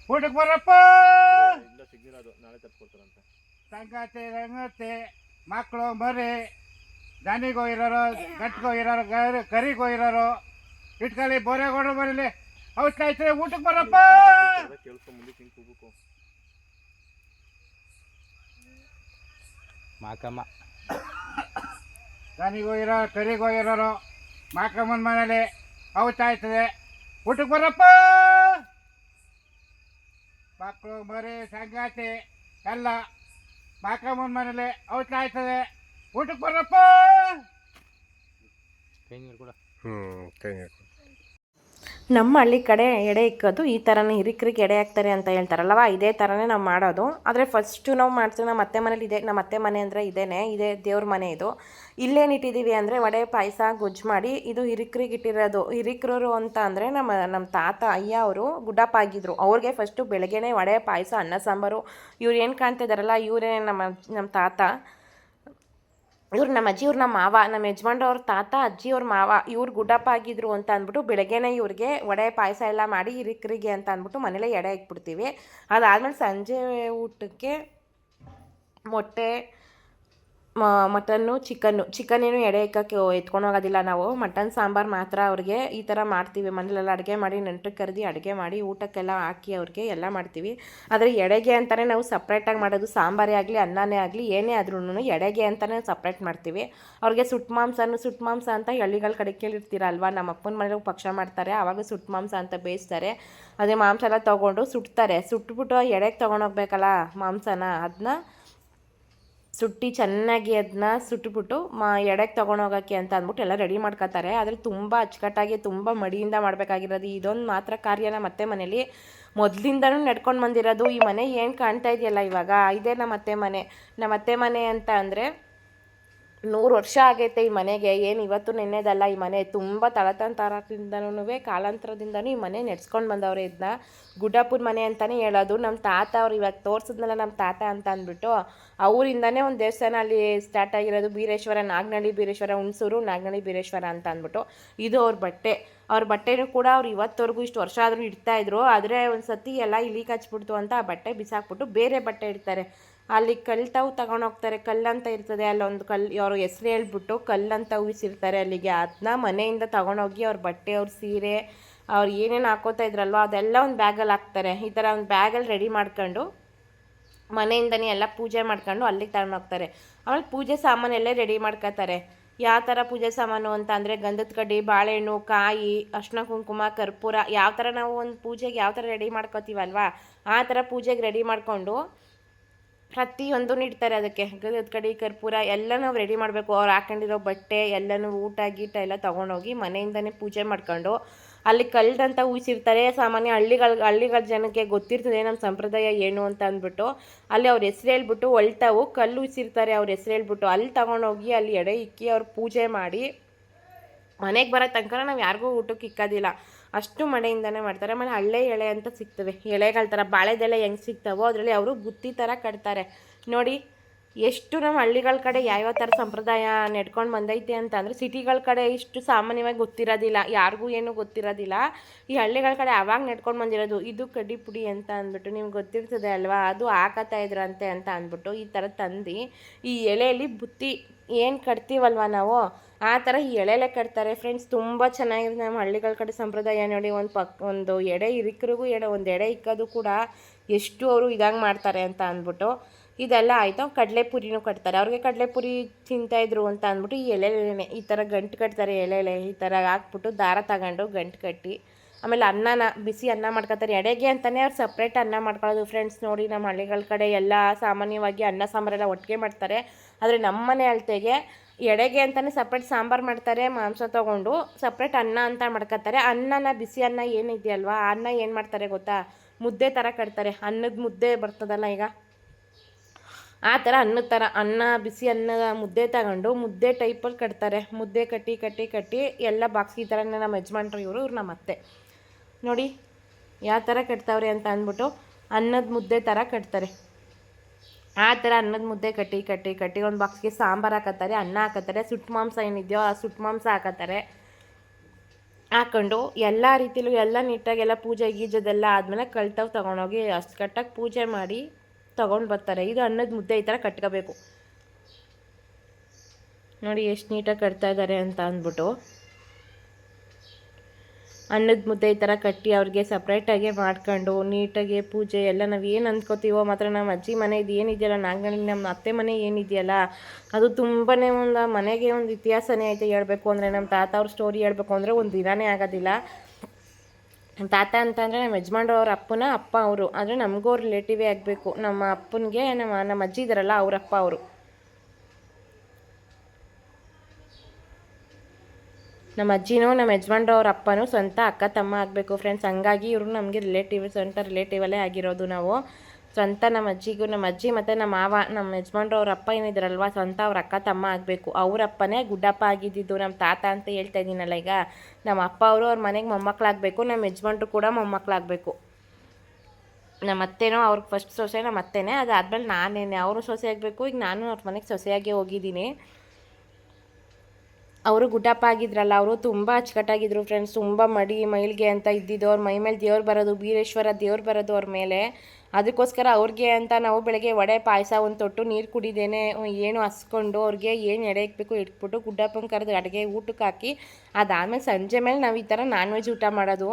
ಊಟಕ್ಕೆ ಬರಪ್ಪ. ಇಲ್ಲ ಸಿಗ್ನಿರೋದು ನಾಳೆ ತರ್ಸ್ಕೊಡ್ತಾರಂತೆ. ಸಂಗಾತಿ ರಂಗತಿ ಮಕ್ಕಳು ಮರಿ ದನಿಗೋಗಿರೋರು ಗಟ್ಟಿಗೋಗಿರೋರು ಕರಿಗೋಗಿರೋರು ಇಟ್ಕೊಳ್ಳಿ ಬೋರೆಗೋಡ್ರು ಬರಲಿ. ಔಷಧ ಐತೆ ಊಟಕ್ಕೆ ಬರಪ್ಪ. ಕೇಳಿಸ್ಕೊಂಡ್ ಮುಂದೆ ಹಿಂಗೆ ಕೂಗಬೇಕು. ಮಾಕಮ್ಮ ದನಿಗೋಗಿರೋ ಕರಿಗೋಗಿರೋರು ಮಾಕಮ್ಮನ ಮನೇಲಿ ಔಷಧ ಆಯ್ತದೆ ಊಟಕ್ಕೆ ಬರಪ್ಪ. ಮಕ್ಕಳು ಮರಿ ಸಂಗಾತಿ ಎಲ್ಲ ಮಾಕಮ್ಮನ ಮನೇಲಿ ಔಷಧ ಆಯ್ತದೆ ಊಟಕ್ಕೆ ಬರಪ್ಪ. ಕೈ ನೀರು ಕೂಡ ಕೈ ನೀರು. ನಮ್ಮ ಹಳ್ಳಿ ಕಡೆ ಎಡೆ ಇಕ್ಕೋದು ಈ ಥರನೇ ಹಿರಿಕರಿಗೆ ಎಡೆ ಹಾಕ್ತಾರೆ ಅಂತ ಹೇಳ್ತಾರಲ್ವ, ಇದೇ ಥರನೇ ನಾವು ಮಾಡೋದು. ಆದರೆ ಫಸ್ಟು ನಾವು ಮಾಡ್ತೀವಿ ನಮ್ಮ ಅತ್ತೆ ಮನೇಲಿ ಇದೆ. ನಮ್ಮ ಅತ್ತೆ ಮನೆ ಅಂದರೆ ಇದೇ ದೇವ್ರ ಮನೆ ಇದು. ಇಲ್ಲೇನಿಟ್ಟಿದ್ದೀವಿ ಅಂದರೆ ವಡೆ ಪಾಯಸ ಗೊಜ್ಜು ಮಾಡಿ ಇದು ಹಿರಿಕರಿಗೆ ಇಟ್ಟಿರೋದು. ಹಿರಿಕರು ಅಂತ ಅಂದರೆ ನಮ್ಮ ತಾತ ಅಯ್ಯ ಅವರು ಗುಡ್ಡಪ್ಪ ಆಗಿದ್ರು. ಅವ್ರಿಗೆ ಫಸ್ಟು ಬೆಳಗ್ಗೆನೇ ವಡೆ ಪಾಯಸ ಅನ್ನ ಸಾಂಬಾರು. ಇವ್ರು ಏನು ಕಾಣ್ತಿದ್ದಾರಲ್ಲ ಇವರೇ ನಮ್ಮ ತಾತ. ಇವ್ರು ನಮ್ಮ ಅಜ್ಜಿ, ಇವ್ರು ನಮ್ಮ ಮಾವ, ನಮ್ಮ ಯಜಮಾನ್ರವ್ರ ತಾತ, ಅಜ್ಜಿ ಅವ್ರ ಮಾವ. ಇವ್ರು ಗುಡ್ಡಪ್ಪ ಆಗಿದ್ರು ಅಂತ ಅಂದ್ಬಿಟ್ಟು ಬೆಳಗ್ಗೆನೇ ಇವ್ರಿಗೆ ವಡೆ ಪಾಯಸ ಎಲ್ಲ ಮಾಡಿ ಹಿರಿಕರಿಗೆ ಅಂತ ಅಂದ್ಬಿಟ್ಟು ಮನೇಲೇ ಎಡೆ ಇಕ್ಬಿಡ್ತೀವಿ. ಅದಾದಮೇಲೆ ಸಂಜೆ ಊಟಕ್ಕೆ ಮೊಟ್ಟೆ, ಮಟನ್ನು, ಚಿಕನ್ನೇನು ಎಡೆ ಇಕ್ಕಕ್ಕೆ ಎತ್ಕೊಂಡು ಹೋಗೋದಿಲ್ಲ ನಾವು. ಮಟನ್ ಸಾಂಬಾರು ಮಾತ್ರ ಅವ್ರಿಗೆ ಈ ಥರ ಮಾಡ್ತೀವಿ. ಮನೇಲೆಲ್ಲ ಅಡುಗೆ ಮಾಡಿ ನೆಂಟ್ರಿಗೆ ಕರೆದು ಅಡುಗೆ ಮಾಡಿ ಊಟಕ್ಕೆಲ್ಲ ಹಾಕಿ ಅವ್ರಿಗೆ ಎಲ್ಲ ಮಾಡ್ತೀವಿ. ಆದರೆ ಎಡೆಗೆ ಅಂತಲೇ ನಾವು ಸಪ್ರೇಟಾಗಿ ಮಾಡೋದು. ಸಾಂಬಾರೇ ಆಗಲಿ ಅನ್ನನೇ ಆಗಲಿ ಏನೇ ಆದ್ರೂ ಎಡೆಗೆ ಅಂತಲೇ ಸಪ್ರೇಟ್ ಮಾಡ್ತೀವಿ. ಅವ್ರಿಗೆ ಸುಟ್ಟು ಮಾಂಸ ಅಂತ ಹಳ್ಳಿಗಳ ಕಡೆ ಕೇಳಿರ್ತೀರಲ್ವ. ನಮ್ಮ ಅಪ್ಪನ ಮನೇಲಿ ಪಕ್ಷ ಮಾಡ್ತಾರೆ, ಆವಾಗ ಸುಟ್ಟು ಮಾಂಸ ಅಂತ ಬೇಯಿಸ್ತಾರೆ. ಅದೇ ಮಾಂಸ ಎಲ್ಲ ತೊಗೊಂಡು ಸುಟ್ತಾರೆ. ಸುಟ್ಬಿಟ್ಟು ಎಡೆಗೆ ತೊಗೊಂಡೋಗ್ಬೇಕಲ್ಲ ಮಾಂಸನ, ಅದನ್ನ ಸುಟ್ಟು ಚೆನ್ನಾಗಿ ಅದನ್ನ ಸುಟ್ಬಿಟ್ಟು ಎಡೆಗೆ ತೊಗೊಂಡೋಗೋಕ್ಕೆ ಅಂತ ಅಂದ್ಬಿಟ್ಟು ಎಲ್ಲ ರೆಡಿ ಮಾಡ್ಕೊತಾರೆ. ಆದರೆ ತುಂಬ ಅಚ್ಚುಕಟ್ಟಾಗಿ ತುಂಬ ಮಡಿಯಿಂದ ಮಾಡಬೇಕಾಗಿರೋದು ಇದೊಂದು ಮಾತ್ರ ಕಾರ್ಯ ನಮ್ಮ ಅತ್ತೆ ಮನೇಲಿ ಮೊದಲಿಂದನೂ ನಡ್ಕೊಂಡು ಬಂದಿರೋದು. ಈ ಮನೆ ಏನು ಕಾಣ್ತಾ ಇದೆಯಲ್ಲ ಇವಾಗ, ಇದೇ ನಮ್ಮ ಅತ್ತೆ ಮನೆ ಅಂತ ಅಂದರೆ 100 ವರ್ಷ ಆಗೈತೆ ಈ ಮನೆಗೆ. ಏನು ಇವತ್ತು ನೆನ್ನೆದಲ್ಲ. ಈ ಮನೆ ತುಂಬ ತಳತಂತರದಿಂದನೂ ಕಾಲಾಂತರದಿಂದನೂ ಈ ಮನೆ ನಡೆಸ್ಕೊಂಡು ಬಂದವ್ರೆ. ಇದನ್ನ ಗುಡ್ಡಪ್ಪನ ಮನೆ ಅಂತಲೇ ಹೇಳೋದು. ನಮ್ಮ ತಾತ ಅವ್ರು ಇವಾಗ ತೋರಿಸಿದ್ನಲ್ಲ ನಮ್ಮ ತಾತ ಅಂತ ಅಂದ್ಬಿಟ್ಟು, ಅವರಿಂದನೇ ಒಂದು ದೇವಸ್ಥಾನ ಅಲ್ಲಿ ಸ್ಟಾರ್ಟ್ ಆಗಿರೋದು. ಬೀರೇಶ್ವರ, ನಾಗನಹಳ್ಳಿ ಬೀರೇಶ್ವರ, ಹುಣಸೂರು ನಾಗನಹಳ್ಳಿ ಬೀರೇಶ್ವರ ಅಂತ ಅಂದ್ಬಿಟ್ಟು. ಇದು ಅವ್ರ ಬಟ್ಟೆನೂ ಕೂಡ ಅವ್ರು ಇವತ್ತವರೆಗೂ ಇಷ್ಟು ವರ್ಷ ಆದರೂ ಇಡ್ತಾಯಿದ್ರು. ಆದರೆ ಒಂದು ಸತಿ ಎಲ್ಲ ಇಲಿ ಕಚ್ಬಿಡ್ತು ಅಂತ ಆ ಬಟ್ಟೆ ಬಿಸಾಕ್ಬಿಟ್ಟು ಬೇರೆ ಬಟ್ಟೆ ಇಡ್ತಾರೆ. ಅಲ್ಲಿ ಕಲ್ತಾವು ತಗೊಂಡೋಗ್ತಾರೆ. ಕಲ್ಲಂತ ಇರ್ತದೆ ಅಲ್ಲೊಂದು ಅವ್ರ ಹೆಸ್ರು ಹೇಳ್ಬಿಟ್ಟು ಕಲ್ಲಂತ ಉಯಿಸಿರ್ತಾರೆ ಅಲ್ಲಿಗೆ. ಅದನ್ನ ಮನೆಯಿಂದ ತೊಗೊಂಡೋಗಿ ಅವ್ರ ಬಟ್ಟೆ, ಅವ್ರ ಸೀರೆ, ಅವ್ರು ಏನೇನು ಹಾಕೋತಾ ಇದ್ರಲ್ವ ಅದೆಲ್ಲ ಒಂದು ಬ್ಯಾಗಲ್ಲಿ ಹಾಕ್ತಾರೆ. ಈ ಥರ ಒಂದು ಬ್ಯಾಗಲ್ಲಿ ರೆಡಿ ಮಾಡ್ಕೊಂಡು ಮನೆಯಿಂದನೇ ಎಲ್ಲ ಪೂಜೆ ಮಾಡ್ಕೊಂಡು ಅಲ್ಲಿಗೆ ತಗೊಂಡೋಗ್ತಾರೆ. ಆಮೇಲೆ ಪೂಜೆ ಸಾಮಾನೆಲ್ಲ ರೆಡಿ ಮಾಡ್ಕೋತಾರೆ. ಯಾವ ಥರ ಪೂಜೆ ಸಾಮಾನು ಅಂತ ಅಂದರೆ ಗಂಧದ ಕಡ್ಡಿ, ಬಾಳೆಹಣ್ಣು, ಕಾಯಿ, ಅರ್ಶಿನ ಕುಂಕುಮ, ಕರ್ಪೂರ, ಯಾವ ಥರ ನಾವು ಒಂದು ಪೂಜೆಗೆ ಯಾವ ಥರ ರೆಡಿ ಮಾಡ್ಕೋತೀವಲ್ವ ಆ ಥರ ಪೂಜೆಗೆ ರೆಡಿ ಮಾಡಿಕೊಂಡು ಪ್ರತಿಯೊಂದು ಇಡ್ತಾರೆ. ಅದಕ್ಕೆ ಗಂಧದ ಕಡ್ಡಿ, ಕರ್ಪೂರ ಎಲ್ಲ ನಾವು ರೆಡಿ ಮಾಡಬೇಕು. ಅವ್ರು ಹಾಕೊಂಡಿರೋ ಬಟ್ಟೆ ಎಲ್ಲನೂ ಊಟ ಗೀಟ ಎಲ್ಲ ತೊಗೊಂಡೋಗಿ ಮನೆಯಿಂದನೇ ಪೂಜೆ ಮಾಡ್ಕೊಂಡು ಅಲ್ಲಿ ಕಲ್ದಂತ ಉಯಿಸಿರ್ತಾರೆ. ಸಾಮಾನ್ಯ ಹಳ್ಳಿಗಳ ಜನಕ್ಕೆ ಗೊತ್ತಿರ್ತದೆ ನಮ್ಮ ಸಂಪ್ರದಾಯ ಏನು ಅಂತ ಅಂದ್ಬಿಟ್ಟು ಅಲ್ಲಿ ಅವ್ರ ಹೆಸ್ರು ಹೇಳ್ಬಿಟ್ಟು ಹೊಲ್ತಾವು ಕಲ್ಲು ಉಯಿಸಿರ್ತಾರೆ. ಅವ್ರ ಹೆಸ್ರು ಹೇಳ್ಬಿಟ್ಟು ಅಲ್ಲಿ ತೊಗೊಂಡೋಗಿ ಅಲ್ಲಿ ಎಡೆ ಇಕ್ಕಿ ಅವ್ರು ಪೂಜೆ ಮಾಡಿ ಮನೆಗೆ ಬರೋ ತನಕ ನಾವು ಯಾರಿಗೂ ಊಟಕ್ಕೆ ಇಕ್ಕೋದಿಲ್ಲ. ಅಷ್ಟು ಮನೆಯಿಂದನೇ ಮಾಡ್ತಾರೆ. ಆಮೇಲೆ ಹಳ್ಳೆ ಎಳೆ ಅಂತ ಸಿಗ್ತವೆ. ಎಳೆಗಳ ಥರ ಬಾಳೆದೆಲೆ ಹೆಂಗೆ ಸಿಗ್ತಾವೋ ಅದರಲ್ಲಿ ಅವರು ಬುತ್ತಿ ಥರ ಕಟ್ತಾರೆ. ನೋಡಿ ಎಷ್ಟು ನಮ್ಮ ಹಳ್ಳಿಗಳ ಕಡೆ ಯಾವ್ಯಾವ ಥರ ಸಂಪ್ರದಾಯ ನಡ್ಕೊಂಡು ಬಂದೈತೆ ಅಂತ ಅಂದರೆ ಸಿಟಿಗಳ ಕಡೆ ಇಷ್ಟು ಸಾಮಾನ್ಯವಾಗಿ ಗೊತ್ತಿರೋದಿಲ್ಲ, ಯಾರಿಗೂ ಏನೂ ಗೊತ್ತಿರೋದಿಲ್ಲ. ಈ ಹಳ್ಳಿಗಳ ಕಡೆ ಆವಾಗ ನಡ್ಕೊಂಡು ಬಂದಿರೋದು. ಇದು ಕಡ್ಡಿ ಪುಡಿ ಅಂತ ಅಂದ್ಬಿಟ್ಟು ನಿಮ್ಗೆ ಗೊತ್ತಿರ್ತದೆ ಅಲ್ವಾ, ಅದು ಹಾಕತ್ತಾ ಇದ್ರಂತೆ ಅಂತ ಅಂದ್ಬಿಟ್ಟು ಈ ಥರ ತಂದು ಈ ಎಲೆಯಲ್ಲಿ ಬುತ್ತಿ ಏನು ಕಟ್ತೀವಲ್ವ ನಾವು ಆ ಥರ ಈ ಎಳೆಲೆ ಕಟ್ತಾರೆ. ಫ್ರೆಂಡ್ಸ್ ತುಂಬ ಚೆನ್ನಾಗಿದೆ ನಮ್ಮ ಹಳ್ಳಿಗಳ ಕಡೆ ಸಂಪ್ರದಾಯ. ನೋಡಿ ಒಂದು ಎಡೆ ಹಿರಿಕರಿಗೂ ಒಂದು ಎಡೆ ಇಕ್ಕೋದು ಕೂಡ ಎಷ್ಟು ಅವರು ಇದಾಗಿ ಮಾಡ್ತಾರೆ ಅಂತ ಅಂದ್ಬಿಟ್ಟು ಇದೆಲ್ಲ ಆಯಿತು. ಕಡಲೆಪುರಿನೂ ಕಟ್ತಾರೆ. ಅವ್ರಿಗೆ ಕಡಲೆಪುರಿ ತಿಂತಾಯಿದ್ರು ಅಂತ ಅಂದ್ಬಿಟ್ಟು ಈ ಎಲೆನೇ ಈ ಥರ ಗಂಟು ಕಟ್ತಾರೆ. ಎಲೆಲೆ ಈ ಥರ ಹಾಕ್ಬಿಟ್ಟು ದಾರ ತಗೊಂಡು ಗಂಟು ಕಟ್ಟಿ ಆಮೇಲೆ ಬಿಸಿ ಅನ್ನ ಮಾಡ್ಕೊತಾರೆ. ಎಡೆಗೆ ಅಂತಲೇ ಅವ್ರು ಸಪ್ರೇಟ್ ಅನ್ನ ಮಾಡ್ಕೊಳ್ಳೋದು. ಫ್ರೆಂಡ್ಸ್ ನೋಡಿ ನಮ್ಮ ಹಳ್ಳಿಗಳ ಕಡೆ ಎಲ್ಲ ಸಾಮಾನ್ಯವಾಗಿ ಅನ್ನ ಸಾಂಬಾರೆಲ್ಲ ಒಟ್ಟಿಗೆ ಮಾಡ್ತಾರೆ. ಆದರೆ ನಮ್ಮ ಮನೆ ಅಳತೆಗೆ ಎಡೆಗೆ ಅಂತಲೇ ಸಪ್ರೇಟ್ ಸಾಂಬಾರು ಮಾಡ್ತಾರೆ. ಮಾಂಸ ತೊಗೊಂಡು ಸಪ್ರೇಟ್ ಅನ್ನ ಅಂತ ಮಾಡ್ಕೊತಾರೆ. ಬಿಸಿ ಅನ್ನ ಏನಿದೆಯಲ್ವ ಆ ಅನ್ನ ಏನು ಮಾಡ್ತಾರೆ ಗೊತ್ತಾ, ಮುದ್ದೆ ಥರ ಕಟ್ತಾರೆ. ಅನ್ನದ ಮುದ್ದೆ ಬರ್ತದಲ್ಲ ಈಗ ಆ ಥರ ಅನ್ನದ ಥರ ಬಿಸಿ ಅನ್ನದ ಮುದ್ದೆ ತಗೊಂಡು ಮುದ್ದೆ ಟೈಪಲ್ಲಿ ಕಟ್ತಾರೆ. ಮುದ್ದೆ ಕಟ್ಟಿ ಎಲ್ಲ ಬಾಕ್ಸ್ ಈ ಥರನೇ ನಮ್ಮ ಯಜಮಾನ್ರು ಇವ್ರು ನಮ್ಮ ಅತ್ತೆ. ನೋಡಿ ಯಾವ ಥರ ಕಟ್ತಾವ್ರೆ ಅಂತ ಅಂದ್ಬಿಟ್ಟು ಅನ್ನದ ಮುದ್ದೆ ಥರ ಕಟ್ತಾರೆ. ಆ ಥರ ಅನ್ನದ ಮುದ್ದೆ ಕಟ್ಟಿ ಒಂದು ಬಾಕ್ಸ್ಗೆ ಸಾಂಬಾರು ಹಾಕತ್ತಾರೆ, ಅನ್ನ ಹಾಕತ್ತಾರೆ, ಸುಟ್ಟು ಮಾಂಸ ಏನಿದೆಯೋ ಆ ಸುಟ್ಟು ಮಾಂಸ ಹಾಕತ್ತಾರೆ. ಹಾಕೊಂಡು ಎಲ್ಲ ರೀತಿಲೂ ಎಲ್ಲ ನೀಟಾಗೆಲ್ಲ ಪೂಜೆ ಗೀಜದೆಲ್ಲ ಆದಮೇಲೆ ಕಳ್ತವು ತೊಗೊಂಡೋಗಿ ಅಷ್ಟು ಕಟ್ಟಾಗಿ ಪೂಜೆ ಮಾಡಿ ತೊಗೊಂಡು ಬರ್ತಾರೆ. ಇದು ಅನ್ನದ ಮುದ್ದೆ ಈ ಥರ ಕಟ್ಕೋಬೇಕು ನೋಡಿ, ಎಷ್ಟು ನೀಟಾಗಿ ಕಟ್ತಾ ಇದ್ದಾರೆ ಅಂತ ಅಂದ್ಬಿಟ್ಟು. ಅನ್ನದ ಮುದ್ದೆ ಈ ಥರ ಕಟ್ಟಿ ಅವ್ರಿಗೆ ಸಪ್ರೇಟಾಗಿ ಮಾಡ್ಕೊಂಡು ನೀಟಾಗಿ ಪೂಜೆ ಎಲ್ಲ ನಾವು ಏನು ಅಂದ್ಕೋತೀವೋ ಮಾತ್ರ ನಮ್ಮ ಅಜ್ಜಿ ಮನೆ ಇದು ಏನಿದೆಯಲ್ಲ, ನಾಗನಹಳ್ಳಿ ನಮ್ಮ ಅತ್ತೆ ಮನೆ ಏನಿದೆಯಲ್ಲ ಅದು ತುಂಬಾ ಒಂದು ಮನೆಗೆ ಒಂದು ಇತಿಹಾಸನೇ ಐತೆ. ಹೇಳ್ಬೇಕು ಅಂದರೆ ನಮ್ಮ ತಾತ ಅವ್ರ ಸ್ಟೋರಿ ಹೇಳ್ಬೇಕು ಅಂದರೆ ಒಂದು ದಿನವೇ ಆಗೋದಿಲ್ಲ. ನಮ್ಮ ತಾತ ಅಂತಂದರೆ ನಮ್ಮ ಯಜಮಾನ್ರವ್ರ ಅಪ್ಪನ ಅಪ್ಪ ಅವರು, ಅಂದರೆ ನಮಗೂ ಅವ್ರ ರಿಲೇಟಿವೇ ಆಗಬೇಕು. ನಮ್ಮ ಅಪ್ಪನಿಗೆ ನಮ್ಮ ಅಜ್ಜಿ ಇದ್ದಾರಲ್ಲ ಅವರಪ್ಪ ಅವರು. ನಮ್ಮ ಅಜ್ಜಿನೂ ನಮ್ಮ ಯಜಮಾನ್ರವ್ರ ಅಪ್ಪನೂ ಸ್ವಂತ ಅಕ್ಕ ತಮ್ಮ ಆಗಬೇಕು ಫ್ರೆಂಡ್ಸ್. ಹಂಗಾಗಿ ಇವರು ನಮಗೆ ಸ್ವಂತ ರಿಲೇಟಿವಲ್ಲೇ ಆಗಿರೋದು ನಾವು. ಸ್ವಂತ ನಮ್ಮ ಅಜ್ಜಿಗೂ, ನಮ್ಮ ಅಜ್ಜಿ ಮತ್ತು ನಮ್ಮ ಮಾವ, ನಮ್ಮ ಯಜಮಾನ್ರವ್ರ ಅಪ್ಪ ಏನಿದ್ರಲ್ವ ಸ್ವಂತ ಅವ್ರ ಅಕ್ಕ ತಮ್ಮ ಆಗಬೇಕು. ಅವ್ರ ಅಪ್ಪನೇ ಗುಡ್ಡಪ್ಪ ಆಗಿದ್ದಿದ್ದು. ನಮ್ಮ ತಾತ ಅಂತ ಹೇಳ್ತಾ ಇದ್ದೀನಲ್ಲ ಈಗ, ನಮ್ಮ ಅಪ್ಪ ಅವರು ಅವ್ರ ಮನೆಗೆ ಮೊಮ್ಮಕ್ಕಳಾಗಬೇಕು, ನಮ್ಮ ಯಜಮಾನ್ರು ಕೂಡ ಮೊಮ್ಮಕ್ಕಳಾಗಬೇಕು. ನಮ್ಮ ಅತ್ತೆನೋ ಅವ್ರಿಗೆ ಫಸ್ಟ್ ಸೊಸೆ ನಮ್ಮ ಅತ್ತೆನೇ, ಅದಾದಮೇಲೆ ನಾನೇನೆ ಅವರು ಸೊಸೆ ಆಗಬೇಕು. ಈಗ ನಾನು ಅವ್ರ ಮನೆಗೆ ಸೊಸೆಯಾಗಿ ಹೋಗಿದ್ದೀನಿ. ಅವರು ಗುಡ್ಡಪ್ಪ ಆಗಿದ್ರಲ್ಲ, ಅವರು ತುಂಬ ಅಚ್ಚುಕಟ್ಟಾಗಿದ್ರು ಫ್ರೆಂಡ್ಸ್. ತುಂಬ ಮೈಲ್ಗೆ ಅಂತ ಇದ್ದಿದ್ದು. ಅವ್ರ ಮೈ ಮೇಲೆ ದೇವ್ರು ಬರೋದು, ಬೀರೇಶ್ವರ ದೇವ್ರು ಬರೋದು ಅವ್ರ ಮೇಲೆ. ಅದಕ್ಕೋಸ್ಕರ ಅವ್ರಿಗೆ ಅಂತ ನಾವು ಬೆಳಗ್ಗೆ ವಡೆ ಪಾಯಸ ಒಂದು ತೊಟ್ಟು ನೀರು ಕುಡಿದೇನೆ ಏನು ಹಸ್ಕೊಂಡು ಅವ್ರಿಗೆ ಏನು ಎಡೆ ಇಕ್ಬೇಕು ಇಟ್ಬಿಟ್ಟು ಗುಡ್ಡಪ್ಪನ ಕರೆದು ಅಡುಗೆ ಊಟಕ್ಕೆ ಹಾಕಿ, ಅದಾದಮೇಲೆ ಸಂಜೆ ಮೇಲೆ ನಾವು ಈ ಥರ ನಾನ್ ವೆಜ್ ಊಟ ಮಾಡೋದು.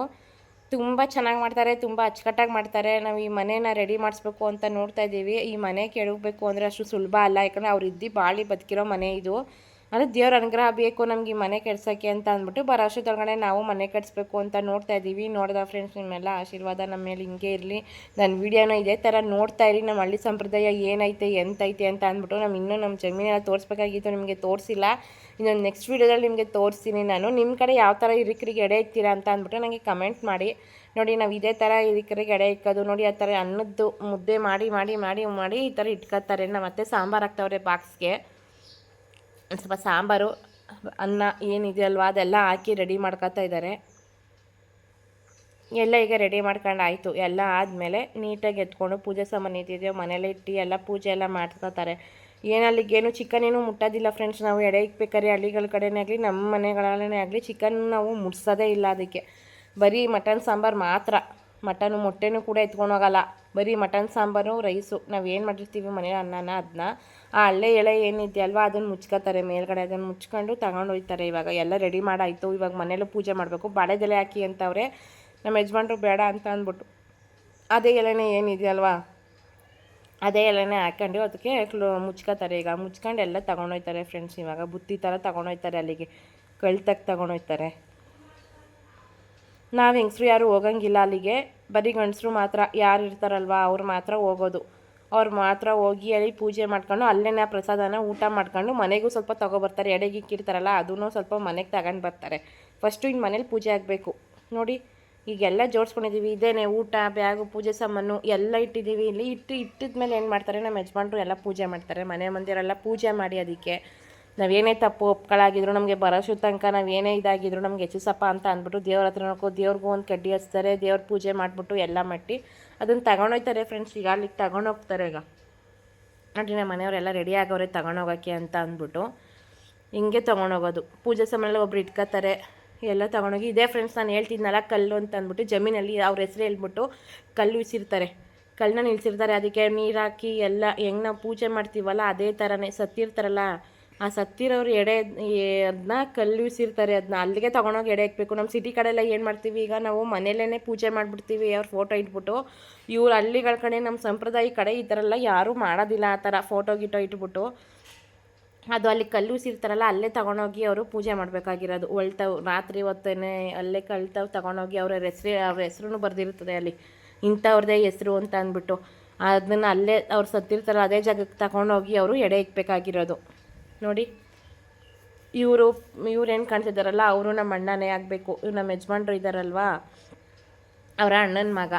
ತುಂಬ ಚೆನ್ನಾಗಿ ಮಾಡ್ತಾರೆ, ತುಂಬ ಅಚ್ಚುಕಟ್ಟಾಗಿ ಮಾಡ್ತಾರೆ. ನಾವು ಈ ಮನೇನ ರೆಡಿ ಮಾಡಿಸ್ಬೇಕು ಅಂತ ನೋಡ್ತಾ ಇದ್ದೀವಿ. ಈ ಮನೆ ಕೆಡಬೇಕು ಅಂದರೆ ಅಷ್ಟು ಸುಲಭ ಅಲ್ಲ, ಯಾಕಂದರೆ ಅವ್ರು ಇದ್ದು ಬಾಳಿ ಬದುಕಿರೋ ಮನೆ ಇದು. ಅಂದರೆ ದೇವ್ರ ಅನುಗ್ರಹ ಬೇಕು ನಮಗೆ ಈ ಮನೆ ಕೆಡ್ಸೋಕ್ಕೆ ಅಂತ ಅಂದ್ಬಿಟ್ಟು ಬರೋ ವರ್ಷದೊಳಗಡೆ ನಾವು ಮನೆ ಕಟ್ಸ್ಬೇಕು ಅಂತ ನೋಡ್ತಾ ಇದ್ದೀವಿ. ನೋಡಿದ ಫ್ರೆಂಡ್ಸ್, ನಿಮ್ಮೆಲ್ಲ ಆಶೀರ್ವಾದ ನಮ್ಮ ಮೇಲೆ ಹಿಂಗೆ ಇರಲಿ. ನನ್ನ ವೀಡಿಯೋನ ಇದೇ ಥರ ನೋಡ್ತಾ ಇರಿ. ನಮ್ಮ ಹಳ್ಳಿ ಸಂಪ್ರದಾಯ ಏನೈತೆ ಎಂತೈತೆ ಅಂತ ಅಂದ್ಬಿಟ್ಟು ಇನ್ನೂ ನಮ್ಮ ಜಮೀನೆಲ್ಲ ತೋರಿಸ್ಬೇಕಾಗಿತ್ತು, ನಿಮಗೆ ತೋರಿಸಿಲ್ಲ. ಇನ್ನೊಂದು ನೆಕ್ಸ್ಟ್ ವೀಡಿಯೋದಲ್ಲಿ ನಿಮಗೆ ತೋರಿಸ್ತೀನಿ ನಾನು. ನಿಮ್ಮ ಕಡೆ ಯಾವ ಥರ ಹಿರಿಕರಿಗೆ ಎಡೆ ಇಕ್ತೀರಾ ಅಂತ ಅಂದ್ಬಿಟ್ಟು ನನಗೆ ಕಮೆಂಟ್ ಮಾಡಿ. ನೋಡಿ, ನಾವು ಇದೇ ಥರ ಹಿರಿಕರಿಗೆ ಎಡೆ ಇಕ್ಕೋದು ನೋಡಿ. ಆ ಥರ ಅನ್ನದ್ದು ಮುದ್ದೆ ಮಾಡಿ ಮಾಡಿ ಮಾಡಿ ಮಾಡಿ ಈ ಥರ ಇಟ್ಕೊತಾರೆ. ನಮ್ಮ ಮತ್ತೆ ಸಾಂಬಾರು ಹಾಕ್ತವ್ರೆ ಬಾಕ್ಸ್ಗೆ. ಸ್ವಲ್ಪ ಸಾಂಬಾರು ಅನ್ನ ಏನಿದೆಯಲ್ವ ಅದೆಲ್ಲ ಹಾಕಿ ರೆಡಿ ಮಾಡ್ಕೊತಾ ಇದ್ದಾರೆ. ಎಲ್ಲ ಈಗ ರೆಡಿ ಮಾಡ್ಕೊಂಡು ಆಯಿತು. ಎಲ್ಲ ಆದಮೇಲೆ ನೀಟಾಗಿ ಎತ್ಕೊಂಡು ಪೂಜೆ ಸಾಮಾನು ಇದ್ದಿದ್ದೆವು ಮನೇಲೆ ಇಟ್ಟು ಎಲ್ಲ ಪೂಜೆ ಎಲ್ಲ ಮಾಡ್ಕೊತಾರೆ. ಏನಲ್ಲಿಗೇನು ಚಿಕನ್ ಏನೂ ಮುಟ್ಟೋದಿಲ್ಲ ಫ್ರೆಂಡ್ಸ್. ನಾವು ಎಡೆ ಇಕ್ಬೇಕಾದ್ರೆ ಹಳ್ಳಿಗಳ ಕಡೆನೇ ಆಗಲಿ ನಮ್ಮ ಮನೆಗಳಲ್ಲೇ ಆಗಲಿ ಚಿಕನ್ ನಾವು ಮುಟ್ಸೋದೇ ಇಲ್ಲ. ಅದಕ್ಕೆ ಬರೀ ಮಟನ್ ಸಾಂಬಾರು ಮಾತ್ರ. ಮಟನು ಮೊಟ್ಟೆನೂ ಕೂಡ ಎತ್ಕೊಂಡು ಹೋಗಲ್ಲ, ಬರೀ ಮಟನ್ ಸಾಂಬಾರು ರೈಸು. ನಾವು ಏನು ಮಾಡಿರ್ತೀವಿ ಮನೇಲಿ ಅನ್ನನ ಅದನ್ನ ಆ ಹಳ್ಳೆ ಎಳೆ ಏನಿದೆಯಲ್ವ ಅದನ್ನು ಮುಚ್ಕೋತಾರೆ ಮೇಲ್ಗಡೆ. ಅದನ್ನು ಮುಚ್ಕೊಂಡು ತಗೊಂಡು ಹೋಗ್ತಾರೆ. ಇವಾಗ ಎಲ್ಲ ರೆಡಿ ಮಾಡಾಯಿತು. ಇವಾಗ ಮನೇಲೂ ಪೂಜೆ ಮಾಡಬೇಕು. ಬಾಳೆದೆಲೆ ಹಾಕಿ ಅಂತವ್ರೆ ನಮ್ಮ ಯಜಮಾನ್ರು, ಬೇಡ ಅಂತ ಅಂದ್ಬಿಟ್ಟು ಅದೇ ಎಲೆನೇ ಏನಿದೆಯಲ್ವಾ ಅದೇ ಎಲೆನೇ ಹಾಕ್ಕೊಂಡು ಅದಕ್ಕೆ ಮುಚ್ಕೋತಾರೆ. ಈಗ ಮುಚ್ಕೊಂಡು ಎಲ್ಲ ತೊಗೊಂಡೋಗ್ತಾರೆ ಫ್ರೆಂಡ್ಸ್. ಇವಾಗ ಬುತ್ತಿ ಥರ ತೊಗೊಂಡೋಗ್ತಾರೆ, ಅಲ್ಲಿಗೆ ಕಳ್ತಕ್ಕೆ ತೊಗೊಂಡೋಗ್ತಾರೆ. ನಾವು ಹೆಂಗಸ್ರು ಯಾರು ಹೋಗಂಗಿಲ್ಲ ಅಲ್ಲಿಗೆ, ಬರೀ ಗಂಡಸರು ಮಾತ್ರ ಯಾರು ಇರ್ತಾರಲ್ವ ಅವ್ರು ಮಾತ್ರ ಹೋಗೋದು. ಅವ್ರು ಮಾತ್ರ ಹೋಗಿ ಅಲ್ಲಿ ಪೂಜೆ ಮಾಡ್ಕೊಂಡು ಅಲ್ಲೇ ಪ್ರಸಾದನ ಊಟ ಮಾಡ್ಕೊಂಡು ಮನೆಗೂ ಸ್ವಲ್ಪ ತೊಗೊಬರ್ತಾರೆ. ಎಡೆಗೆ ಇಕ್ಕಿರ್ತಾರಲ್ಲ ಅದನ್ನು ಸ್ವಲ್ಪ ಮನೆಗೆ ತಗೊಂಡು ಬರ್ತಾರೆ. ಫಸ್ಟು ಇನ್ನು ಮನೇಲಿ ಪೂಜೆ ಆಗಬೇಕು ನೋಡಿ. ಈಗೆಲ್ಲ ಜೋಡಿಸ್ಕೊಂಡಿದ್ದೀವಿ. ಇದೇನೆ ಊಟ, ಬ್ಯಾಗು, ಪೂಜೆ ಸಾಮಾನು ಎಲ್ಲ ಇಟ್ಟಿದ್ದೀವಿ. ಇಲ್ಲಿ ಇಟ್ಟಿದ್ಮೇಲೆ ಏನು ಮಾಡ್ತಾರೆ ನಮ್ಮ ಯಜಮಾನ್ರು ಎಲ್ಲ ಪೂಜೆ ಮಾಡ್ತಾರೆ. ಮನೆ ಮಂದಿರೆಲ್ಲ ಪೂಜೆ ಮಾಡಿ ಅದಕ್ಕೆ ನಾವೇನೇ ತಪ್ಪು ಒಪ್ಗಳಾಗಿದ್ರು ನಮಗೆ ಬರೋಷ್ಟು ತನಕ ನಾವೇನೇ ಇದಾಗಿದ್ರು ನಮ್ಗೆ ಹೆಚ್ಚಿಸಪ್ಪ ಅಂತ ಅಂದ್ಬಿಟ್ಟು ದೇವ್ರ ಹತ್ರ ದೇವ್ರಿಗೂ ಒಂದು ಕಡ್ಡಿ ಹಚ್ತಾರೆ. ದೇವ್ರ ಪೂಜೆ ಮಾಡಿಬಿಟ್ಟು ಎಲ್ಲ ಮಟ್ಟಿ ಅದನ್ನು ತಗೊಂಡೋಗ್ತಾರೆ ಫ್ರೆಂಡ್ಸ್. ಈಗ ಅಲ್ಲಿಗೆ ತಗೊಂಡೋಗ್ತಾರೆ. ಈಗ ನೋಡಿ ನಮ್ಮ ಮನೆಯವರೆಲ್ಲ ರೆಡಿ ಆಗೋರೆ ತಗೊಂಡೋಗೋಕ್ಕೆ ಅಂತ ಅಂದ್ಬಿಟ್ಟು ಹಿಂಗೆ ತೊಗೊಂಡೋಗೋದು. ಪೂಜೆ ಸಾಮಾನೆಲ್ಲ ಒಬ್ರು ಇಟ್ಕೋತಾರೆ, ಎಲ್ಲ ತೊಗೊಂಡೋಗಿ. ಇದೇ ಫ್ರೆಂಡ್ಸ್ ನಾನು ಹೇಳ್ತಿದ್ನಲ್ಲ ಕಲ್ಲು ಅಂತ ಅಂದ್ಬಿಟ್ಟು ಜಮೀನಲ್ಲಿ ಅವ್ರ ಹೆಸರು ಹೇಳ್ಬಿಟ್ಟು ಕಲ್ಲು ಇಳಿಸಿರ್ತಾರೆ. ಕಲ್ಲನ್ನ ನಿಲ್ಸಿರ್ತಾರೆ. ಅದಕ್ಕೆ ನೀರು ಹಾಕಿ ಎಲ್ಲ ಹೆಂಗೆ ನಾವು ಪೂಜೆ ಮಾಡ್ತೀವಲ್ಲ ಅದೇ ಥರನೇ ಸತ್ತಿರ್ತಾರಲ್ಲ ಆ ಸತ್ತಿರೋರು ಎಡೆ ಅದನ್ನ ಕಲ್ಲು ಇಸಿರ್ತಾರೆ. ಅದನ್ನ ಅಲ್ಲಿಗೆ ತೊಗೊಂಡೋಗಿ ಎಡೆ ಇಕ್ಬೇಕು. ನಮ್ಮ ಸಿಟಿ ಕಡೆಲ್ಲ ಏನು ಮಾಡ್ತೀವಿ, ಈಗ ನಾವು ಮನೇಲೇ ಪೂಜೆ ಮಾಡಿಬಿಡ್ತೀವಿ ಅವ್ರ ಫೋಟೋ ಇಟ್ಬಿಟ್ಟು. ಇವ್ರು ಹಳ್ಳಿಗಳ ಕಡೆ ನಮ್ಮ ಸಂಪ್ರದಾಯ ಕಡೆ ಈ ಥರ ಎಲ್ಲ ಯಾರೂ ಮಾಡೋದಿಲ್ಲ. ಆ ಥರ ಫೋಟೋ ಗಿಟೋ ಇಟ್ಬಿಟ್ಟು ಅದು ಅಲ್ಲಿ ಕಲ್ಲು ಇಸಿರ್ತಾರಲ್ಲ ಅಲ್ಲೇ ತೊಗೊಂಡೋಗಿ ಅವರು ಪೂಜೆ ಮಾಡಬೇಕಾಗಿರೋದು. ಒಳ್ತವು ರಾತ್ರಿ ಹೊತ್ತೇನೆ ಅಲ್ಲೇ ಕಳ್ತವು ತೊಗೊಂಡೋಗಿ ಅವ್ರ ಹೆಸ್ರು ಬರೆದಿರ್ತದೆ ಅಲ್ಲಿ, ಇಂಥವ್ರದ್ದೇ ಹೆಸ್ರು ಅಂತ ಅಂದ್ಬಿಟ್ಟು ಅದನ್ನು ಅಲ್ಲೇ ಅವ್ರು ಸತ್ತಿರ್ತಾರಲ್ಲ ಅದೇ ಜಾಗಕ್ಕೆ ತಗೊಂಡೋಗಿ ಅವರು ಎಡೆ ಇಕ್ಬೇಕಾಗಿರೋದು ನೋಡಿ. ಇವ್ರೇನು ಕಾಣ್ತಿದ್ದಾರಲ್ಲ ಅವರು ನಮ್ಮ ಅಣ್ಣನೇ ಆಗಬೇಕು. ಇವ್ರು ನಮ್ಮ ಯಜಮಾನ್ರು ಇದ್ದಾರಲ್ವ ಅವರ ಅಣ್ಣನ ಮಗ.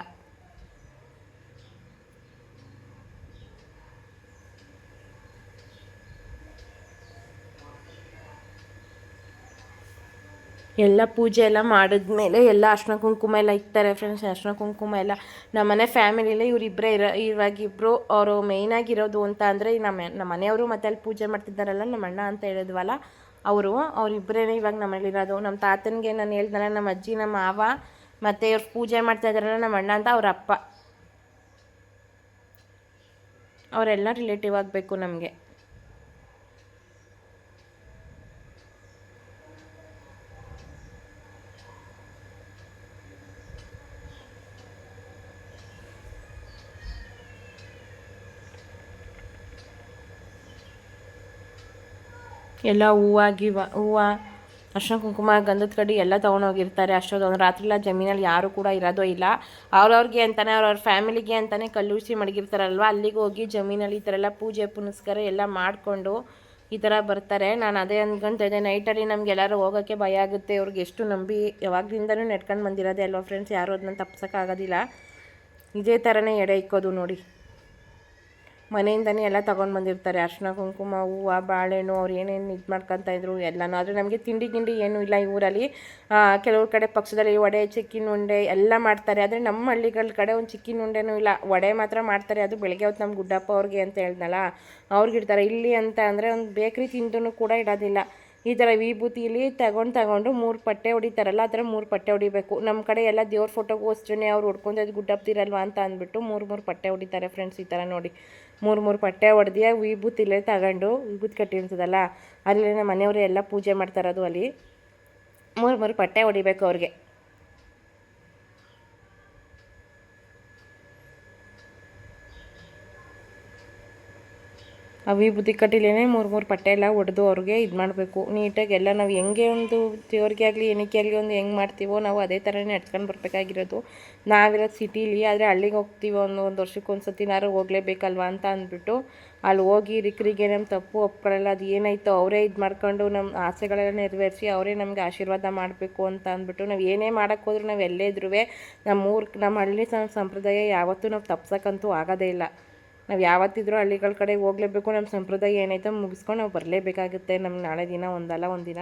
ಎಲ್ಲ ಪೂಜೆ ಎಲ್ಲ ಮಾಡಿದ್ಮೇಲೆ ಎಲ್ಲ ಅರ್ಶಿನ ಕುಂಕುಮ ಎಲ್ಲ ಇಕ್ತಾರೆ ಫ್ರೆಂಡ್ಸ್. ಅರ್ಶಿನ ಕುಂಕುಮ ಎಲ್ಲ ನಮ್ಮನೆ ಫ್ಯಾಮಿಲಿಲೇ ಇವರಿಬ್ಬರೇ ಇವಾಗಿಬ್ಬರು ಅವರು ಮೇಯ್ನಾಗಿರೋದು ಅಂತ ಅಂದರೆ ನಮ್ಮ ಮನೆಯವರು ಮತ್ತು ಅಲ್ಲಿ ಪೂಜೆ ಮಾಡ್ತಿದ್ದಾರಲ್ಲ ನಮ್ಮ ಅಣ್ಣ ಅಂತ ಹೇಳಿದ್ವಲ್ಲ ಅವರಿಬ್ಬರೇ ಇವಾಗ ನಮ್ಮಲ್ಲಿರೋದು. ನಮ್ಮ ತಾತನಿಗೆ ನಾನು ಹೇಳ್ದಲ್ಲ, ನಮ್ಮ ಅಜ್ಜಿ, ನಮ್ಮ ಮಾವ ಮತ್ತು ಇವ್ರು ಪೂಜೆ ಮಾಡ್ತಾ ಇದ್ದಾರಲ್ಲ ನಮ್ಮ ಅಣ್ಣ ಅಂತ, ಅವ್ರ ಅಪ್ಪ, ಅವರೆಲ್ಲ ರಿಲೇಟಿವ್ ಆಗಬೇಕು ನಮಗೆ. ಎಲ್ಲ ಹೂವು, ಅರ್ಶಿನ ಕುಂಕುಮ, ಗಂಧದ ಕಡ್ಡಿ ಎಲ್ಲ ತೊಗೊಂಡೋಗಿರ್ತಾರೆ. ಅಷ್ಟೊಂದು ರಾತ್ರಿಲ್ಲ ಜಮೀನಲ್ಲಿ ಯಾರೂ ಕೂಡ ಇರೋದೋ ಇಲ್ಲ. ಅವ್ರವ್ರಿಗೆ ಅಂತಲೇ ಅವ್ರವ್ರ ಫ್ಯಾಮಿಲಿಗೆ ಅಂತಲೇ ಕಲ್ಲೂರಿಸಿ ಮಡಗಿರ್ತಾರಲ್ವ, ಅಲ್ಲಿಗೆ ಹೋಗಿ ಜಮೀನಲ್ಲಿ ಈ ಥರ ಎಲ್ಲ ಪೂಜೆ ಪುನಸ್ಕಾರ ಎಲ್ಲ ಮಾಡಿಕೊಂಡು ಈ ಥರ ಬರ್ತಾರೆ. ನಾನು ಅದೇ ಅಂದ್ಕೊಳ್ತಾ ಇದ್ದೆ, ನೈಟಲ್ಲಿ ನಮಗೆಲ್ಲರೂ ಹೋಗೋಕ್ಕೆ ಭಯ ಆಗುತ್ತೆ. ಅವ್ರಿಗೆ ಎಷ್ಟು ನಂಬಿ ಯಾವಾಗಲಿಂದನೂ ನೆಡ್ಕೊಂಡು ಬಂದಿರೋದೇ ಅಲ್ವಾ ಫ್ರೆಂಡ್ಸ್, ಯಾರೂ ಅದನ್ನ ತಪ್ಸೋಕ್ಕಾಗೋದಿಲ್ಲ. ಇದೇ ಥರನೇ ಎಡೆ ಇಕ್ಕೋದು ನೋಡಿ, ಮನೆಯಿಂದನೇ ಎಲ್ಲ ತೊಗೊಂಡು ಬಂದಿರ್ತಾರೆ. ಅರ್ಶಿನ ಕುಂಕುಮ, ಹೂವು, ಬಾಳೆಹಣ್ಣು, ಅವ್ರು ಏನೇನು ಇದು ಮಾಡ್ಕೊತಾಯಿದ್ರು ಎಲ್ಲನೂ. ಆದರೆ ನಮಗೆ ತಿಂಡಿ ಗಿಂಡಿ ಏನೂ ಇಲ್ಲ ಈ ಊರಲ್ಲಿ. ಕೆಲವ್ರ ಕಡೆ ಪಕ್ಷದಲ್ಲಿ ವಡೆ, ಚಿಕ್ಕಿನ ಉಂಡೆ ಎಲ್ಲ ಮಾಡ್ತಾರೆ. ಆದರೆ ನಮ್ಮ ಹಳ್ಳಿಗಳ ಕಡೆ ಒಂದು ಚಿಕ್ಕಿನ ಉಂಡೆನೂ ಇಲ್ಲ, ವಡೆ ಮಾತ್ರ ಮಾಡ್ತಾರೆ. ಅದು ಬೆಳಗ್ಗೆ ಹೊತ್ತು ನಮ್ಮ ಗುಡ್ಡಪ್ಪ ಅವ್ರಿಗೆ ಅಂತ ಹೇಳ್ದಲ್ಲ, ಅವ್ರಿಗಿಡ್ತಾರೆ. ಇಲ್ಲಿ ಅಂತ ಅಂದರೆ ಒಂದು ಬೇಕ್ರಿ ತಿಂದೂ ಕೂಡ ಇಡೋದಿಲ್ಲ. ಈ ಥರ ವಿಭೂತಿಲಿ ತಗೊಂಡು 3 ಪಟ್ಟೆ ಹೊಡಿತಾರಲ್ಲ, ಆ ಥರ 3 ಪಟ್ಟೆ ಹೊಡಿಬೇಕು. ನಮ್ಮ ಕಡೆ ಎಲ್ಲ ದೇವ್ರ ಫೋಟೋಗೋಸ್ಕರನೇ ಅವ್ರು ಹೊಡ್ಕೊಂಡದ್ದು ಗುಡ್ಡಪ್ತಿರಲ್ವ ಅಂತ ಅಂದ್ಬಿಟ್ಟು 3 ಪಟ್ಟೆ ಹೊಡಿತಾರೆ ಫ್ರೆಂಡ್ಸ್. ಈ ಥರ ನೋಡಿ 3 ಪಟ್ಟೆ ಹೊಡೆದಿ ವಿಭೂತಿಲೇ ತಗೊಂಡು, ವಿಭೂತಿ ಕಟ್ಟಿರ್ತದಲ್ಲ ಅಲ್ಲಿ ನಮ್ಮ ಮನೆಯವರು ಎಲ್ಲ ಪೂಜೆ ಮಾಡ್ತಾರದು. ಅಲ್ಲಿ 3 ಪಟ್ಟೆ ಹೊಡಿಬೇಕು ಅವ್ರಿಗೆ. ಆ ವಿಭೂತಿ ಕಟ್ಟಿಲೇ 3 ಪಟ್ಟೆ ಎಲ್ಲ ಹೊಡೆದು ಅವ್ರಿಗೆ ಇದು ಮಾಡಬೇಕು ನೀಟಾಗಿ. ಎಲ್ಲ ನಾವು ಹೆಂಗೆ ಒಂದು ದೇವ್ರಿಗೆ ಆಗಲಿ ಏನಕ್ಕೆ ಆಗಲಿ ಒಂದು ಹೆಂಗೆ ಮಾಡ್ತೀವೋ ನಾವು ಅದೇ ಥರನೇ ನಡ್ಸ್ಕೊಂಡು ಬರಬೇಕಾಗಿರೋದು. ನಾವಿರೋದು ಸಿಟೀಲಿ, ಆದರೆ ಹಳ್ಳಿಗೆ ಹೋಗ್ತೀವೋ ಒಂದು ವರ್ಷಕ್ಕೊಂದು ಸತಿನಾರು ಹೋಗಲೇಬೇಕಲ್ವ ಅಂತ ಅಂದ್ಬಿಟ್ಟು ಅಲ್ಲಿ ಹೋಗಿ ರಿಕ್ರಿಗೆ ನಮ್ಮ ತಪ್ಪು ಒಪ್ಕೊಳ್ಳಲ್ಲ. ಅದು ಏನಾಯ್ತೋ ಅವರೇ ಇದು ಮಾಡ್ಕೊಂಡು ನಮ್ಮ ಆಸೆಗಳೆಲ್ಲ ನೆರವೇರಿಸಿ ಅವರೇ ನಮಗೆ ಆಶೀರ್ವಾದ ಮಾಡಬೇಕು ಅಂತ ಅಂದ್ಬಿಟ್ಟು ನಾವು ಏನೇ ಮಾಡೋಕ್ಕೆ ಹೋದ್ರೂ ನಾವು ಎಲ್ಲೇ ಇದ್ರೂ ನಮ್ಮ ಹಳ್ಳಿ ಸಂಪ್ರದಾಯ ಯಾವತ್ತೂ ನಾವು ತಪ್ಸೋಕ್ಕಂತೂ ಆಗೋದೇ ಇಲ್ಲ. ನಾವು ಯಾವತ್ತಿದ್ರೂ ಹಳ್ಳಿಗಳ ಕಡೆ ಹೋಗಲೇಬೇಕು. ನಮ್ಮ ಸಂಪ್ರದಾಯ ಏನೈತೆ ಮುಗಿಸ್ಕೊಂಡು ನಾವು ಬರಲೇಬೇಕಾಗುತ್ತೆ. ನಮ್ಗೆ ನಾಳೆ ದಿನ ಒಂದಲ್ಲ ಒಂದಿನ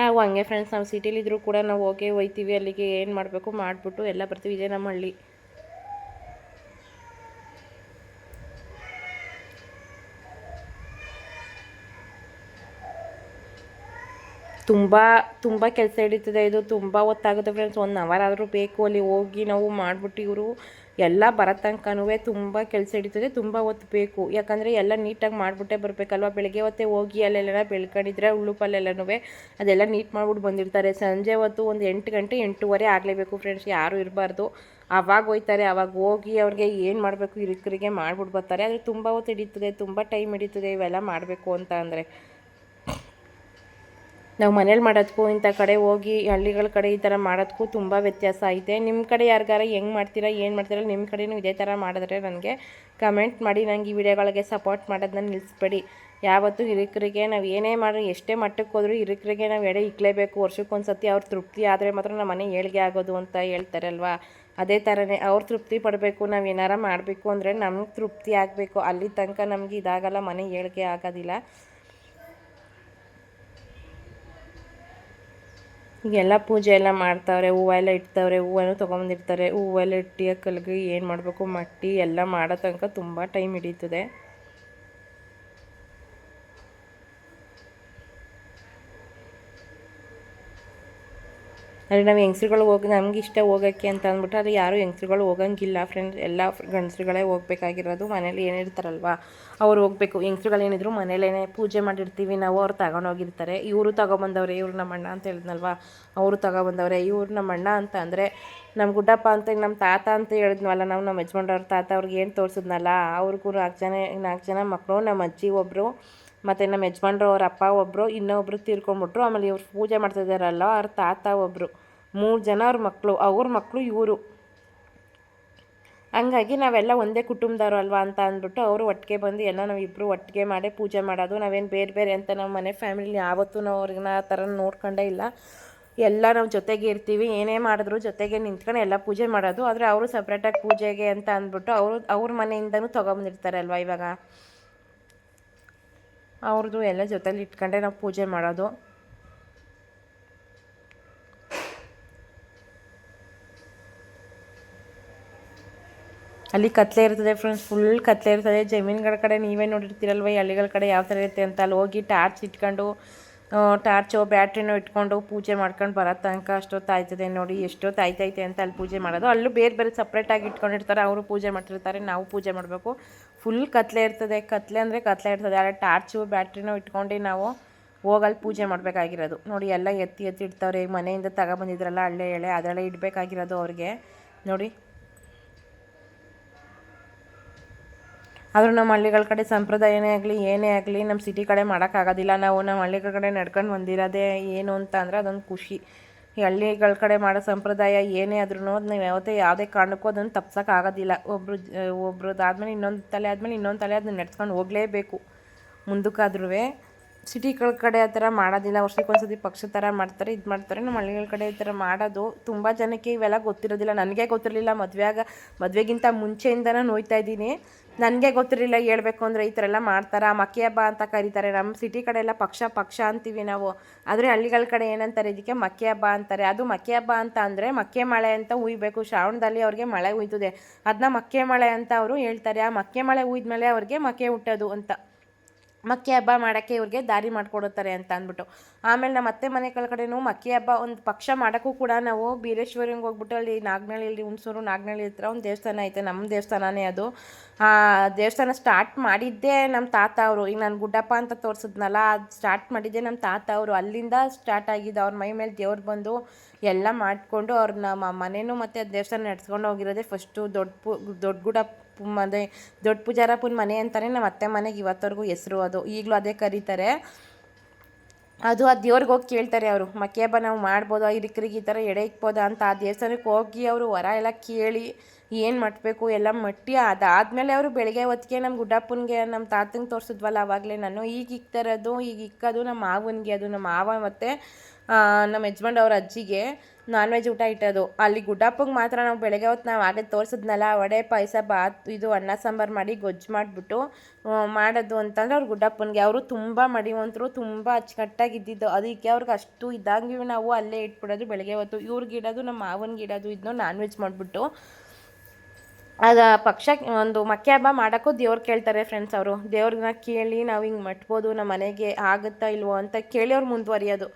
ನಾವು ಹಂಗೆ ಫ್ರೆಂಡ್ಸ್, ನಾವು ಸಿಟಿಲಿದ್ದರೂ ಕೂಡ ನಾವು ಹೋಗ್ತೀವಿ ಅಲ್ಲಿಗೆ, ಏನು ಮಾಡಬೇಕು ಮಾಡಿಬಿಟ್ಟು ಎಲ್ಲ ಬರ್ತೀವಿ. ಇದೇ ನಮ್ಮ ಹಳ್ಳಿ. ತುಂಬ ಕೆಲಸ ಹಿಡಿತದೆ ಇದು, ತುಂಬ ಹೊತ್ತಾಗುತ್ತೆ ಫ್ರೆಂಡ್ಸ್. 1 ಅವರ್ ಆದರೂ ಬೇಕು ಅಲ್ಲಿ ಹೋಗಿ ನಾವು ಮಾಡಿಬಿಟ್ಟು ಇವರು ಎಲ್ಲ ಬರೋ ತನಕನೂ ತುಂಬ ಕೆಲಸ ಹಿಡಿತದೆ, ತುಂಬ ಹೊತ್ತು ಬೇಕು. ಯಾಕಂದರೆ ಎಲ್ಲ ನೀಟಾಗಿ ಮಾಡಿಬಿಟ್ಟೇ ಬರಬೇಕಲ್ವ. ಬೆಳಗ್ಗೆ ಹೊತ್ತೇ ಹೋಗಿ ಅಲ್ಲೆಲ್ಲ ಬೆಳ್ಕೊಂಡಿದ್ರೆ ಉಳ್ಳುಪಲ್ಲೆಲ್ಲನೂ ಅದೆಲ್ಲ ನೀಟ್ ಮಾಡಿಬಿಟ್ಟು ಬಂದಿರ್ತಾರೆ. ಸಂಜೆ ಹೊತ್ತು ಒಂದು 8 ಗಂಟೆ 8:15 ಆಗಲೇಬೇಕು ಫ್ರೆಂಡ್ಸ್, ಯಾರೂ ಇರಬಾರ್ದು. ಆವಾಗ ಹೋಯ್ತಾರೆ, ಆವಾಗ ಹೋಗಿ ಅವ್ರಿಗೆ ಏನು ಮಾಡಬೇಕು ಇರಿಕರಿಗೆ ಮಾಡಿಬಿಟ್ಟು ಬರ್ತಾರೆ. ಆದರೆ ತುಂಬ ಹೊತ್ತು ಹಿಡಿತದೆ, ತುಂಬ ಟೈಮ್ ಹಿಡಿತದೆ ಇವೆಲ್ಲ ಮಾಡಬೇಕು ಅಂತ ಅಂದರೆ. ನಾವು ಮನೇಲಿ ಮಾಡೋದಕ್ಕೂ ಇಂಥ ಕಡೆ ಹೋಗಿ ಹಳ್ಳಿಗಳ ಕಡೆ ಈ ಥರ ಮಾಡೋದಕ್ಕೂ ತುಂಬ ವ್ಯತ್ಯಾಸ ಐತೆ. ನಿಮ್ಮ ಕಡೆ ಯಾರಿಗಾರ ಹೆಂಗೆ ಮಾಡ್ತೀರಾ, ಏನು ಮಾಡ್ತೀರಾ, ನಿಮ್ಮ ಕಡೆಯೂ ಇದೇ ಥರ ಮಾಡಿದ್ರೆ ನನಗೆ ಕಮೆಂಟ್ ಮಾಡಿ. ನನಗೆ ಈ ವಿಡಿಯೋಗಳಿಗೆ ಸಪೋರ್ಟ್ ಮಾಡೋದನ್ನ ನಿಲ್ಲಿಸ್ಬೇಡಿ. ಯಾವತ್ತೂ ಹಿರಿಕರಿಗೆ ನಾವು ಏನೇ ಮಾಡಿ ಎಷ್ಟೇ ಮಟ್ಟಕ್ಕೆ ಹೋದರೂ ಹಿರಿಕರಿಗೆ ನಾವು ಎಡೆ ಇಕ್ಕಲೇಬೇಕು. ವರ್ಷಕ್ಕೊಂದು ಸತಿ ಅವ್ರ ತೃಪ್ತಿ ಆದರೆ ಮಾತ್ರ ನಮ್ಮ ಮನೆ ಏಳಿಗೆ ಆಗೋದು ಅಂತ ಹೇಳ್ತಾರಲ್ವ, ಅದೇ ಥರನೇ ಅವ್ರು ತೃಪ್ತಿ ಪಡಬೇಕು. ನಾವು ಏನಾರ ಮಾಡಬೇಕು ಅಂದರೆ ನಮ್ಗೆ ತೃಪ್ತಿ ಆಗಬೇಕು. ಅಲ್ಲಿ ತನಕ ನಮಗೆ ಇದಾಗಲ್ಲ, ಮನೆ ಏಳಿಗೆ ಆಗೋದಿಲ್ಲ. ಈಗೆಲ್ಲ ಪೂಜೆ ಎಲ್ಲ ಮಾಡ್ತಾವ್ರೆ, ಹೂವೆಲ್ಲ ಇಡ್ತಾವ್ರೆ, ಹೂವನ್ನು ತೊಗೊಂಬಂದಿರ್ತಾರೆ. ಹೂವೆಲ್ಲ ಇಟ್ಟು ಕಲ್ಗೆ ಏನು ಮಾಡಬೇಕು ಮಟ್ಟಿ ಎಲ್ಲ ಮಾಡೋ ತನಕ ತುಂಬ ಟೈಮ್ ಹಿಡಿತದೆ. ಆದರೆ ನಾವು ಹೆಂಗಸ್ರುಗಳು ನಮ್ಗೆ ಇಷ್ಟ ಹೋಗೋಕ್ಕೆ ಅಂತ ಅಂದ್ಬಿಟ್ಟು ಆದರೆ ಯಾರೂ ಹೆಂಗಸ್ರುಗಳು ಹೋಗಂಗಿಲ್ಲ ಫ್ರೆಂಡ್ಸ್. ಎಲ್ಲ ಗಂಡಸ್ರುಗಳೇ ಹೋಗ್ಬೇಕಾಗಿರೋದು. ಮನೇಲಿ ಏನಿರ್ತಾರಲ್ವ ಅವ್ರು ಹೋಗಬೇಕು. ಹೆಂಗಸ್ರುಗಳೇನಿದ್ರು ಮನೇಲೇ ಪೂಜೆ ಮಾಡಿರ್ತೀವಿ ನಾವು, ಅವ್ರು ತಗೊಂಡೋಗಿರ್ತಾರೆ. ಇವರು ತಗೊಬಂದವ್ರೆ, ಇವ್ರು ನಮ್ಮ ಅಣ್ಣ ಅಂತ ಹೇಳಿದ್ನಲ್ವ, ಅವರು ತಗೊಬಂದವ್ರೆ. ಇವ್ರು ನಮ್ಮ ಅಣ್ಣ ಅಂತ ಅಂದರೆ ನಮ್ಮ ಗುಡ್ಡಪ್ಪ ಅಂತ, ನಮ್ಮ ತಾತ ಅಂತ ಹೇಳಿದ್ನವಲ್ಲ ನಾವು, ನಮ್ಮ ಯಜಮಾನ್ರವ್ರ ತಾತ ಅವ್ರಿಗೆ ಏನು ತೋರಿಸಿದ್ನಲ್ಲ, ಅವ್ರಿಗೂ 4 ಜನ ಮಕ್ಕಳು. ನಮ್ಮ ಅಜ್ಜಿ ಒಬ್ಬರು, ಮತ್ತು ನಮ್ಮ ಯಜಮಾನ್ರು ಅವ್ರ ಅಪ್ಪ ಒಬ್ಬರು, ಇನ್ನೊಬ್ಬರು ತೀರ್ಕೊಂಡ್ಬಿಟ್ರು. ಆಮೇಲೆ ಇವ್ರು ಪೂಜೆ ಮಾಡ್ತಿದ್ದಾರಲ್ಲ ಅವ್ರ ತಾತ ಒಬ್ಬರು, 3 ಜನ ಅವ್ರ ಮಕ್ಕಳು ಇವರು. ಹಂಗಾಗಿ ನಾವೆಲ್ಲ ಒಂದೇ ಕುಟುಂಬದವ್ರು ಅಲ್ವಾ ಅಂತ ಅಂದ್ಬಿಟ್ಟು ಅವರು ಒಟ್ಟಿಗೆ ಬಂದು ಎಲ್ಲ ನಾವಿಬ್ಬರು ಒಟ್ಟಿಗೆ ಮಾಡೇ ಪೂಜೆ ಮಾಡೋದು. ನಾವೇನು ಬೇರೆ ಬೇರೆ ಅಂತ ನಮ್ಮ ಮನೆ ಫ್ಯಾಮಿಲಿ ಯಾವತ್ತೂ ನಾವು ಅವ್ರನ್ನ ಆ ಥರ ನೋಡ್ಕೊಂಡೇ ಇಲ್ಲ. ಎಲ್ಲ ನಾವು ಜೊತೆಗೆ ಇರ್ತೀವಿ, ಏನೇ ಮಾಡಿದ್ರು ಜೊತೆಗೆ ನಿಂತ್ಕೊಂಡು ಎಲ್ಲ ಪೂಜೆ ಮಾಡೋದು. ಆದರೆ ಅವರು ಸಪ್ರೇಟಾಗಿ ಪೂಜೆಗೆ ಅಂತ ಅಂದ್ಬಿಟ್ಟು ಅವ್ರ ಮನೆಯಿಂದನೂ ತೊಗೊಂಬಂದಿರ್ತಾರೆ ಅಲ್ವಾ, ಇವಾಗ ಅವ್ರದ್ದು ಎಲ್ಲ ಜೊತೆಲಿ ಇಟ್ಕೊಂಡೆ ನಾವು ಪೂಜೆ ಮಾಡೋದು. ಅಲ್ಲಿ ಕತ್ಲೆ ಇರ್ತದೆ ಫ್ರೆಂಡ್ಸ್, ಫುಲ್ ಕತ್ಲೆ ಇರ್ತದೆ. ಜಮೀನುಗಳ ಕಡೆ ನೀವೇ ನೋಡಿರ್ತೀರಲ್ವ ಈ ಹಳ್ಳಿಗಳ ಕಡೆ ಯಾವ ಥರ ಇರುತ್ತೆ ಅಂತ. ಅಲ್ಲಿ ಹೋಗಿ ಟಾರ್ಚ್ ಇಟ್ಕೊಂಡು ಟಾರ್ಚು ಬ್ಯಾಟ್ರಿನೂ ಇಟ್ಕೊಂಡು ಪೂಜೆ ಮಾಡ್ಕೊಂಡು ಬರೋ ತನಕ ಅಷ್ಟೊತ್ತು ಆಯ್ತದೆ ನೋಡಿ. ಎಷ್ಟೊತ್ತು ಆಯ್ತೈತೆ ಅಂತ ಅಲ್ಲಿ ಪೂಜೆ ಮಾಡೋದು. ಅಲ್ಲೂ ಬೇರೆ ಬೇರೆ ಸಪ್ರೇಟಾಗಿ ಇಟ್ಕೊಂಡಿರ್ತಾರೆ, ಅವರು ಪೂಜೆ ಮಾಡ್ತಿರ್ತಾರೆ, ನಾವು ಪೂಜೆ ಮಾಡಬೇಕು. ಫುಲ್ ಕತ್ಲೆ ಇರ್ತದೆ, ಕತ್ಲೆ ಅಂದರೆ ಕತ್ಲೆ ಇರ್ತದೆ. ಆದರೆ ಟಾರ್ಚು ಬ್ಯಾಟ್ರಿನೂ ಇಟ್ಕೊಂಡು ನಾವು ಹೋಗಲ್ಲಿ ಪೂಜೆ ಮಾಡಬೇಕಾಗಿರೋದು ನೋಡಿ. ಎಲ್ಲ ಎತ್ತಿ ಎತ್ತಿ ಇಡ್ತಾವ್ರೆ. ಈಗ ಮನೆಯಿಂದ ತಗೊಬಂದಿದ್ರಲ್ಲ ಹಳ್ಳೆ ಎಳೆ, ಅದೆಲ್ಲ ಇಡಬೇಕಾಗಿರೋದು ಅವ್ರಿಗೆ ನೋಡಿ. ಆದರೂ ನಮ್ಮ ಹಳ್ಳಿಗಳ ಕಡೆ ಸಂಪ್ರದಾಯನೇ ಆಗಲಿ ಏನೇ ಆಗಲಿ ನಮ್ಮ ಸಿಟಿ ಕಡೆ ಮಾಡೋಕ್ಕಾಗೋದಿಲ್ಲ. ನಾವು ನಮ್ಮ ಹಳ್ಳಿಗಳ ಕಡೆ ನಡ್ಕೊಂಡು ಬಂದಿರೋದೇ ಏನು ಅಂತ ಅಂದರೆ ಅದೊಂದು ಖುಷಿ. ಈ ಹಳ್ಳಿಗಳ ಕಡೆ ಮಾಡೋ ಸಂಪ್ರದಾಯ ಏನೇ ಆದ್ರೂ ನಾವು ಯಾವುದೇ ಕಾರಣಕ್ಕೂ ಅದನ್ನು ತಪ್ಸೋಕ್ಕಾಗೋದಿಲ್ಲ. ಒಬ್ರದ್ದಾದ್ಮೇಲೆ ಇನ್ನೊಂದು ತಲೆ ಆದಮೇಲೆ ಇನ್ನೊಂದು ತಲೆ ಅದನ್ನ ನಡೆಸ್ಕೊಂಡು ಹೋಗಲೇಬೇಕು ಮುಂದಕ್ಕಾದ್ರೂ. ಸಿಟಿಗಳ ಕಡೆ ಆ ಥರ ಮಾಡೋದಿಲ್ಲ. ವರ್ಷಕ್ಕೊಂದ್ಸತಿ ಪಕ್ಷ ಥರ ಮಾಡ್ತಾರೆ, ಇದು ಮಾಡ್ತಾರೆ. ನಮ್ಮ ಹಳ್ಳಿಗಳ ಕಡೆ ಈ ಥರ ಮಾಡೋದು ತುಂಬ ಜನಕ್ಕೆ ಇವೆಲ್ಲ ಗೊತ್ತಿರೋದಿಲ್ಲ. ನನಗೆ ಗೊತ್ತಿರಲಿಲ್ಲ. ಮದುವೆಗಿಂತ ಮುಂಚೆಯಿಂದನೇ ನೋಯ್ತಾ ಇದ್ದೀನಿ. ನನಗೆ ಗೊತ್ತಿರಲಿಲ್ಲ ಹೇಳ್ಬೇಕು ಅಂದರೆ ಈ ಥರ ಎಲ್ಲ ಮಾಡ್ತಾರೆ. ಮಕ್ಕೆ ಹಬ್ಬ ಅಂತ ಕರೀತಾರೆ. ನಮ್ಮ ಸಿಟಿ ಕಡೆ ಎಲ್ಲ ಪಕ್ಷ ಅಂತೀವಿ ನಾವು. ಆದರೆ ಹಳ್ಳಿಗಳ ಕಡೆ ಏನಂತಾರೆ, ಇದಕ್ಕೆ ಮಕ್ಕೆ ಹಬ್ಬ ಅಂತಾರೆ. ಅದು ಮಕ್ಕೆ ಹಬ್ಬ ಅಂತ ಅಂದರೆ ಮಕ್ಕೆ ಮಳೆ ಅಂತ ಉಯ್ಬೇಕು. ಶ್ರಾವಣದಲ್ಲಿ ಅವ್ರಿಗೆ ಮಳೆ ಉಯ್ತದೆ, ಅದನ್ನ ಮಕ್ಕೆ ಮಳೆ ಅಂತ ಅವರು ಹೇಳ್ತಾರೆ. ಆ ಮಕ್ಕೆ ಮಳೆ ಉಯ್ದ್ಮೇಲೆ ಅವ್ರಿಗೆ ಮಕ್ಕೆ ಹುಟ್ಟೋದು ಅಂತ, ಮಕ್ಕೆ ಹಬ್ಬ ಮಾಡೋಕ್ಕೆ ಇವ್ರಿಗೆ ದಾರಿ ಮಾಡಿಕೊಡುತ್ತಾರೆ ಅಂತ ಅಂದ್ಬಿಟ್ಟು. ಆಮೇಲೆ ನಮ್ಮ ಅತ್ತೆ ಮನೆಗಳ ಕಡೆನೂ ಮಕ್ಕೆ ಹಬ್ಬ ಒಂದು ಪಕ್ಷ ಮಾಡೋಕ್ಕೂ ಕೂಡ ನಾವು ಬೀರೇಶ್ವರಂಗೆ ಹೋಗ್ಬಿಟ್ಟು ಅಲ್ಲಿ ನಾಗನಹಳ್ಳಿ, ಹುಣಸೂರು ನಾಗನಹಳ್ಳಿ ಹತ್ರ ಒಂದು ದೇವಸ್ಥಾನ ಐತೆ, ನಮ್ಮ ದೇವಸ್ಥಾನನೇ ಅದು. ಆ ದೇವಸ್ಥಾನ ಸ್ಟಾರ್ಟ್ ಮಾಡಿದ್ದೇ ನಮ್ಮ ತಾತ ಅವರು. ಈಗ ನಾನು ಗುಡ್ಡಪ್ಪ ಅಂತ ತೋರಿಸಿದ್ನಲ್ಲ, ಅದು ಸ್ಟಾರ್ಟ್ ಮಾಡಿದ್ದೆ ನಮ್ಮ ತಾತ ಅವರು. ಅಲ್ಲಿಂದ ಸ್ಟಾರ್ಟ್ ಆಗಿದ್ದು. ಅವ್ರ ಮೈ ಮೇಲೆ ದೇವ್ರು ಬಂದು ಎಲ್ಲ ಮಾಡಿಕೊಂಡು ಅವ್ರನ್ನ ಮನೇನೂ ಮತ್ತು ದೇವಸ್ಥಾನ ನಡ್ಸ್ಕೊಂಡು ಹೋಗಿರೋದೇ ಫಸ್ಟು. ದೊಡ್ಡ ಗುಡಪ್ಪ ದೊಡ್ಡ ಪೂಜಾರಪ್ಪನ ಮನೆ ಅಂತಲೇ ನಮ್ಮ ಅತ್ತೆ ಮನೆಗೆ ಇವತ್ತವರೆಗೂ ಹೆಸರು. ಅದು ಈಗಲೂ ಅದೇ ಕರೀತಾರೆ. ಅದು ಆ ದೇವ್ರಿಗೆ ಹೋಗಿ ಕೇಳ್ತಾರೆ ಅವರು, ಮಕ್ಕೆ ಹಬ್ಬ ನಾವು ಮಾಡ್ಬೋದಾ, ಹಿರಿಕರಿಗೆ ಈ ಥರ ಎಡೆ ಇಕ್ಬೋದಾ ಅಂತ. ಆ ದೇವಸ್ಥಾನಕ್ಕೆ ಹೋಗಿ ಅವರು ವರ ಎಲ್ಲ ಕೇಳಿ ಏನು ಮಟ್ಟಬೇಕು ಎಲ್ಲ ಮಟ್ಟಿ ಅದಾದಮೇಲೆ ಅವರು ಬೆಳಗ್ಗೆ ಹೊತ್ತಿಗೆ ನಮ್ಮ ಗುಡ್ಡಪ್ಪನಿಗೆ ನಮ್ಮ ತಾತಂಗೆ ತೋರಿಸಿದ್ವಲ್ಲ ಆವಾಗಲೇ ನಾನು, ಈಗ ಇಕ್ತಾರದು, ಈಗ ಇಕ್ಕೋದು ನಮ್ಮ ಮಾವನಿಗೆ. ಅದು ನಮ್ಮ ಮಾವ ಮತ್ತು ನಮ್ಮ ಯಜಮಾನ್ ಅವ್ರ ಅಜ್ಜಿಗೆ ನಾನ್ ವೆಜ್ ಊಟ ಇಟ್ಟೋದು. ಅಲ್ಲಿ ಗುಡ್ಡಪ್ಪಗೆ ಮಾತ್ರ ನಾವು ಬೆಳಗ್ಗೆ ಹೊತ್ತು ನಾವು ಆಗೇ ತೋರಿಸಿದ್ನಲ್ಲ, ವಡೆ ಪಾಯಸ ಇದು ಅನ್ನ ಸಾಂಬಾರು ಮಾಡಿ ಗೊಜ್ಜು ಮಾಡಿಬಿಟ್ಟು ಮಾಡೋದು ಅಂತಂದ್ರೆ ಅವ್ರು ಗುಡ್ಡಪ್ಪನಿಗೆ. ಅವರು ತುಂಬ ಮಡಿವಂತರು, ತುಂಬ ಅಚ್ಚುಕಟ್ಟಾಗಿದ್ದಿದ್ದು. ಅದಕ್ಕೆ ಅವ್ರಿಗೆ ಅಷ್ಟು ಇದ್ದಂಗೆ ನಾವು ಅಲ್ಲೇ ಇಟ್ಬಿಡೋದು ಬೆಳಗ್ಗೆ ಹೊತ್ತು. ಇವ್ರಿಗೆ ಇಡೋದು ನಮ್ಮ ಮಾವನಿಗೆ ಇಡೋದು, ಇದನ್ನು ನಾನ್ ವೆಜ್ ಮಾಡಿಬಿಟ್ಟು. ಅದು ಪಕ್ಷ ಒಂದು ಮಕ್ಕೆ ಹಬ್ಬ ಮಾಡೋಕ್ಕೂ ದೇವ್ರು ಕೇಳ್ತಾರೆ ಫ್ರೆಂಡ್ಸ್ ಅವರು. ದೇವ್ರನ್ನ ಕೇಳಿ ನಾವು ಹಿಂಗೆ ಮಟ್ಬೋದು, ನಮ್ಮ ಮನೆಗೆ ಆಗುತ್ತಾ ಇಲ್ವೋ ಅಂತ ಕೇಳಿ ಅವ್ರು ಮುಂದುವರಿಯೋದು.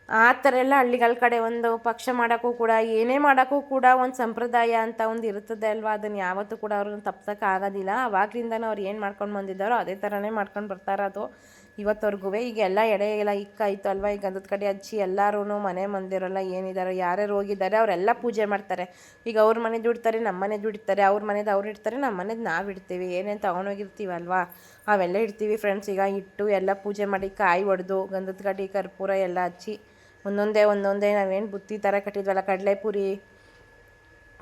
ಆ ಥರ ಎಲ್ಲ ಹಳ್ಳಿಗಳ ಕಡೆ ಒಂದು ಪಕ್ಷ ಮಾಡೋಕ್ಕೂ ಕೂಡ ಏನೇ ಮಾಡೋಕ್ಕೂ ಕೂಡ ಒಂದು ಸಂಪ್ರದಾಯ ಅಂತ ಒಂದು ಇರ್ತದೆ ಅಲ್ವಾ. ಅದನ್ನು ಯಾವತ್ತೂ ಕೂಡ ಅವ್ರನ್ನ ತಪ್ಸೋಕ್ಕಾಗೋದಿಲ್ಲ. ಆವಾಗಲಿಂದನೂ ಅವ್ರು ಏನು ಮಾಡ್ಕೊಂಡು ಬಂದಿದ್ದಾರೋ ಅದೇ ಥರನೇ ಮಾಡ್ಕೊಂಡು ಬರ್ತಾರದು ಇವತ್ತವರೆಗೂ. ಈಗ ಎಲ್ಲ ಎಡೆ ಎಲ್ಲ ಇಕ್ಕಾಯಿತು ಅಲ್ವಾ. ಈಗ ಗಂಧದ ಕಡೆ ಹಚ್ಚಿ ಎಲ್ಲರೂ ಮನೆ ಮಂದಿರೆಲ್ಲ ಏನಿದ್ದಾರೆ, ಯಾರ್ಯಾರು ಹೋಗಿದ್ದಾರೆ ಅವರೆಲ್ಲ ಪೂಜೆ ಮಾಡ್ತಾರೆ. ಈಗ ಅವ್ರ ಮನೆ ದುಡ್ತಾರೆ, ನಮ್ಮ ಮನೆ ದುಡಿತಾರೆ, ಅವ್ರ ಮನೆದು ಅವ್ರು ಇಡ್ತಾರೆ, ನಮ್ಮ ಮನೆದು ನಾವು ಇಡ್ತೀವಿ. ಏನೇನು ತೊಗೊಂಡೋಗಿರ್ತೀವಲ್ವಾ ಅವೆಲ್ಲ ಇಡ್ತೀವಿ ಫ್ರೆಂಡ್ಸ್. ಈಗ ಇಟ್ಟು ಎಲ್ಲ ಪೂಜೆ ಮಾಡಿ ಕಾಯಿ ಹೊಡೆದು ಗಂಧದ ಕಡ್ಡಿ ಕರ್ಪೂರ ಎಲ್ಲ ಹಚ್ಚಿ ಒಂದೊಂದೇ ನಾವೇನು ಬುತ್ತಿ ಥರ ಕಟ್ಟಿದ್ವಲ್ಲ, ಕಡಲೆಪುರಿ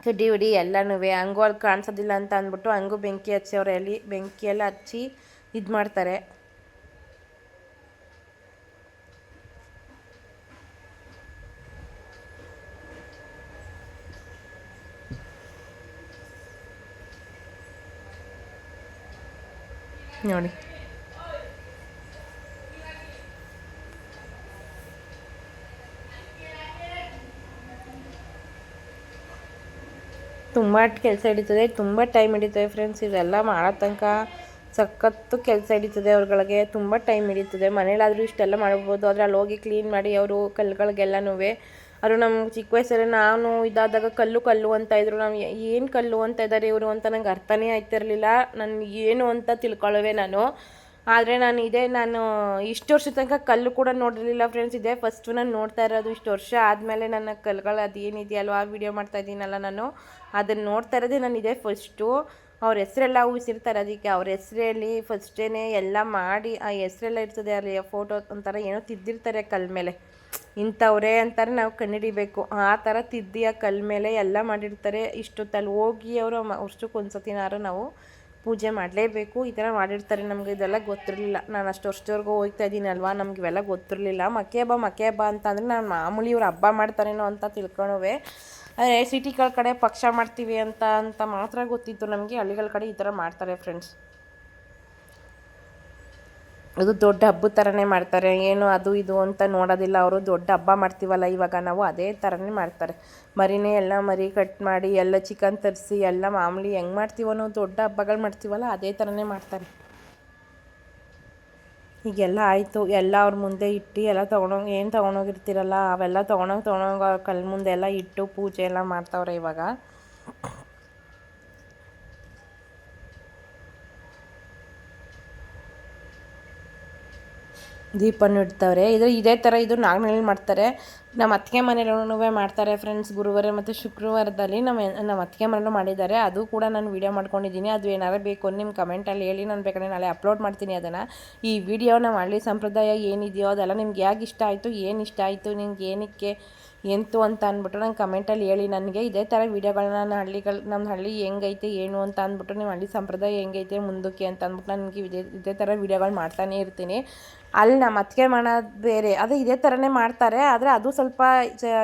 ಕಡ್ಡಿ ಉಡಿ ಎಲ್ಲನೂ ಹಂಗೂ ಅಲ್ಲಿ ಕಾಣಿಸೋದಿಲ್ಲ ಅಂತ ಅಂದ್ಬಿಟ್ಟು ಹಂಗೂ ಬೆಂಕಿ ಹಚ್ಚಿ ಎಲ್ಲಿ ಬೆಂಕಿ ಎಲ್ಲ ಹಚ್ಚಿ ಇದು ಮಾಡ್ತಾರೆ. ನೋಡಿ ತುಂಬ ಕೆಲಸ ಹಿಡಿತದೆ, ತುಂಬ ಟೈಮ್ ಹಿಡಿತದೆ ಫ್ರೆಂಡ್ಸ್. ಇವೆಲ್ಲ ಮಾಡೋ ತನಕ ಸಖತ್ತು ಕೆಲಸ ಹಿಡಿತದೆ ಅವ್ರಗಳಿಗೆ, ತುಂಬ ಟೈಮ್ ಹಿಡಿತದೆ. ಮನೇಲಾದರೂ ಇಷ್ಟೆಲ್ಲ ಮಾಡ್ಬೋದು, ಆದರೆ ಅಲ್ಲಿ ಹೋಗಿ ಕ್ಲೀನ್ ಮಾಡಿ ಅವರು ಕಲ್ಲುಗಳಿಗೆಲ್ಲನೂ. ಅವರು ನಮ್ಮ ಚಿಕ್ಕ ವಯಸ್ಸಲ್ಲಿ ನಾನು ಇದಾದಾಗ ಕಲ್ಲು ಅಂತ ಇದ್ರು. ನಾವು ಏನು ಕಲ್ಲು ಅಂತ ಇದ್ದಾರೆ ಇವರು ಅಂತ ನಂಗೆ ಅರ್ಥನೇ ಆಯ್ತಿರಲಿಲ್ಲ. ನಾನು ಏನು ಅಂತ ತಿಳ್ಕೊಳ್ಳುವೆ ನಾನು. ಆದರೆ ನಾನು ಇಷ್ಟು ವರ್ಷ ತನಕ ಕಲ್ಲು ಕೂಡ ನೋಡಿರಲಿಲ್ಲ ಫ್ರೆಂಡ್ಸ್. ಇದೇ ಫಸ್ಟು ನಾನು ನೋಡ್ತಾ ಇರೋದು. ಇಷ್ಟು ವರ್ಷ ಆದಮೇಲೆ ನನ್ನ ಕಲ್ಲುಗಳು ಅದೇನಿದೆಯಲ್ವ ವೀಡಿಯೋ ಮಾಡ್ತಾ ಇದ್ದೀನಲ್ಲ ನಾನು, ಅದನ್ನು ನೋಡ್ತಾ ಇರೋದೇ ನಾನು ಇದೇ ಫಸ್ಟು. ಅವ್ರ ಹೆಸರೆಲ್ಲ ಉಳಿಸಿರ್ತಾರೆ, ಅದಕ್ಕೆ ಅವ್ರ ಹೆಸರಲ್ಲಿ ಫಸ್ಟೇ ಎಲ್ಲ ಮಾಡಿ ಆ ಹೆಸರೆಲ್ಲ ಇರ್ತದೆ. ಅಲ್ಲಿ ಫೋಟೋ ಒಂಥರ ಏನೋ ತಿದ್ದಿರ್ತಾರೆ ಕಲ್ಲ ಮೇಲೆ, ಇಂಥವ್ರೆ ಅಂತಾರೆ, ನಾವು ಕಂಡುಹಿಡಿಬೇಕು. ಆ ಥರ ತಿದ್ದಿ ಆ ಕಲ್ಲ ಮೇಲೆ ಎಲ್ಲ ಮಾಡಿರ್ತಾರೆ. ಇಷ್ಟೊತ್ತಲ್ಲಿ ಹೋಗಿ ಅವರು ವರ್ಷಕ್ಕೊಂದ್ಸತಿನಾರು ನಾವು ಪೂಜೆ ಮಾಡಲೇಬೇಕು, ಈ ಥರ ಮಾಡಿರ್ತಾರೆ. ನಮಗೆ ಇದೆಲ್ಲ ಗೊತ್ತಿರಲಿಲ್ಲ. ನಾನು ಅಷ್ಟು ವರ್ಷದವರೆಗೂ ಹೋಗ್ತಾ ಇದ್ದೀನಲ್ವ, ನಮ್ಗೆ ಇವೆಲ್ಲ ಗೊತ್ತಿರಲಿಲ್ಲ. ಮಕ್ಕೆ ಹಬ್ಬ ಅಂತ ಅಂದರೆ ನಾನು ಮಾಮೂಲಿ ಇವ್ರು ಹಬ್ಬ ಮಾಡ್ತಾರೇನೋ ಅಂತ ತಿಳ್ಕೊಳುವೆ. ಆದರೆ ಸಿಟಿಗಳ ಕಡೆ ಪಕ್ಷ ಮಾಡ್ತೀವಿ ಅಂತ ಮಾತ್ರ ಗೊತ್ತಿತ್ತು ನಮಗೆ. ಹಳ್ಳಿಗಳ ಕಡೆ ಈ ಥರ ಮಾಡ್ತಾರೆ ಫ್ರೆಂಡ್ಸ್. ಅದು ದೊಡ್ಡ ಹಬ್ಬದ ಥರನೇ ಮಾಡ್ತಾರೆ, ಏನು ಅದು ಇದು ಅಂತ ನೋಡೋದಿಲ್ಲ ಅವರು. ದೊಡ್ಡ ಹಬ್ಬ ಮಾಡ್ತೀವಲ್ಲ ಇವಾಗ ನಾವು, ಅದೇ ಥರನೇ ಮಾಡ್ತಾರೆ. ಮರಿ ಕಟ್ ಮಾಡಿ ಎಲ್ಲ ಚಿಕನ್ ತರಿಸಿ ಎಲ್ಲ ಮಾಮೂಲಿ ಹೆಂಗೆ ಮಾಡ್ತೀವೋ ನಾವು ದೊಡ್ಡ ಹಬ್ಬಗಳು ಮಾಡ್ತೀವಲ್ಲ ಅದೇ ಥರನೇ ಮಾಡ್ತಾರೆ. ಹೀಗೆಲ್ಲ ಆಯಿತು. ಎಲ್ಲ ಅವ್ರ ಮುಂದೆ ಇಟ್ಟು ಎಲ್ಲ ತೊಗೊಂಡೋಗಿ ಏನು ತೊಗೊಂಡೋಗಿರ್ತೀರಲ್ಲ ಅವೆಲ್ಲ ತೊಗೊಂಡೋಗಿ ಕಲ್ ಮುಂದೆ ಎಲ್ಲ ಇಟ್ಟು ಪೂಜೆ ಎಲ್ಲ ಮಾಡ್ತಾವ್ರೆ ಇವಾಗ. ದೀಪನೂ ಇಡ್ತಾವ್ರೆ. ಇದೇ ಥರ ಇದು ನಾಗನಹಳ್ಳಿ ಮಾಡ್ತಾರೆ. ನಮ್ಮ ಅತ್ತಿಗೆ ಮನೇಲೂ ಮಾಡ್ತಾರೆ ಫ್ರೆಂಡ್ಸ್. ಗುರುವಾರ ಮತ್ತು ಶುಕ್ರವಾರದಲ್ಲಿ ನಮ್ಮ ಅತ್ತಿಗೆ ಮನೇಲೂ ಮಾಡಿದ್ದಾರೆ. ಅದು ಕೂಡ ನಾನು ವೀಡಿಯೋ ಮಾಡ್ಕೊಂಡಿದ್ದೀನಿ. ಅದು ಏನಾದ್ರು ಬೇಕು ಅಂತ ನಿಮ್ಮ ಕಮೆಂಟಲ್ಲಿ ಹೇಳಿ, ನಾನು ಬೇಕಾದ್ರೆ ನಾಳೆ ಅಪ್ಲೋಡ್ ಮಾಡ್ತೀನಿ ಅದನ್ನು. ಈ ವಿಡಿಯೋ ನಮ್ಮ ಹಳ್ಳಿ ಸಂಪ್ರದಾಯ ಏನಿದೆಯೋ ಅದೆಲ್ಲ ನಿಮ್ಗೆ ಯಾಕೆ ಇಷ್ಟ ಆಯಿತು, ಏನು ಇಷ್ಟ ಆಯಿತು, ನಿಮ್ಗೆ ಏನಕ್ಕೆ ಎಂತು ಅಂತ ಅಂದ್ಬಿಟ್ಟು ನಂಗೆ ಕಮೆಂಟಲ್ಲಿ ಹೇಳಿ. ನನಗೆ ಇದೇ ಥರ ವೀಡಿಯೋಗಳನ್ನ ನಮ್ಮ ಹಳ್ಳಿ ಹೆಂಗೈತೆ ಏನು ಅಂತ ಅಂದ್ಬಿಟ್ಟು, ನಿಮ್ಮ ಹಳ್ಳಿ ಸಂಪ್ರದಾಯ ಹೆಂಗೈತೆ ಮುಂದಕ್ಕೆ ಅಂತ ಅಂದ್ಬಿಟ್ಟು ನನಗೆ ಇದೇ ಥರ ವೀಡಿಯೋಗಳು ಮಾಡ್ತಾನೇ ಇರ್ತೀನಿ. ಅಲ್ಲಿ ನಮ್ಮ ಅತ್ತಿಗೆ ಮಾಡೋದು ಬೇರೆ, ಅದು ಇದೇ ಥರನೇ ಮಾಡ್ತಾರೆ. ಆದರೆ ಅದು ಸ್ವಲ್ಪ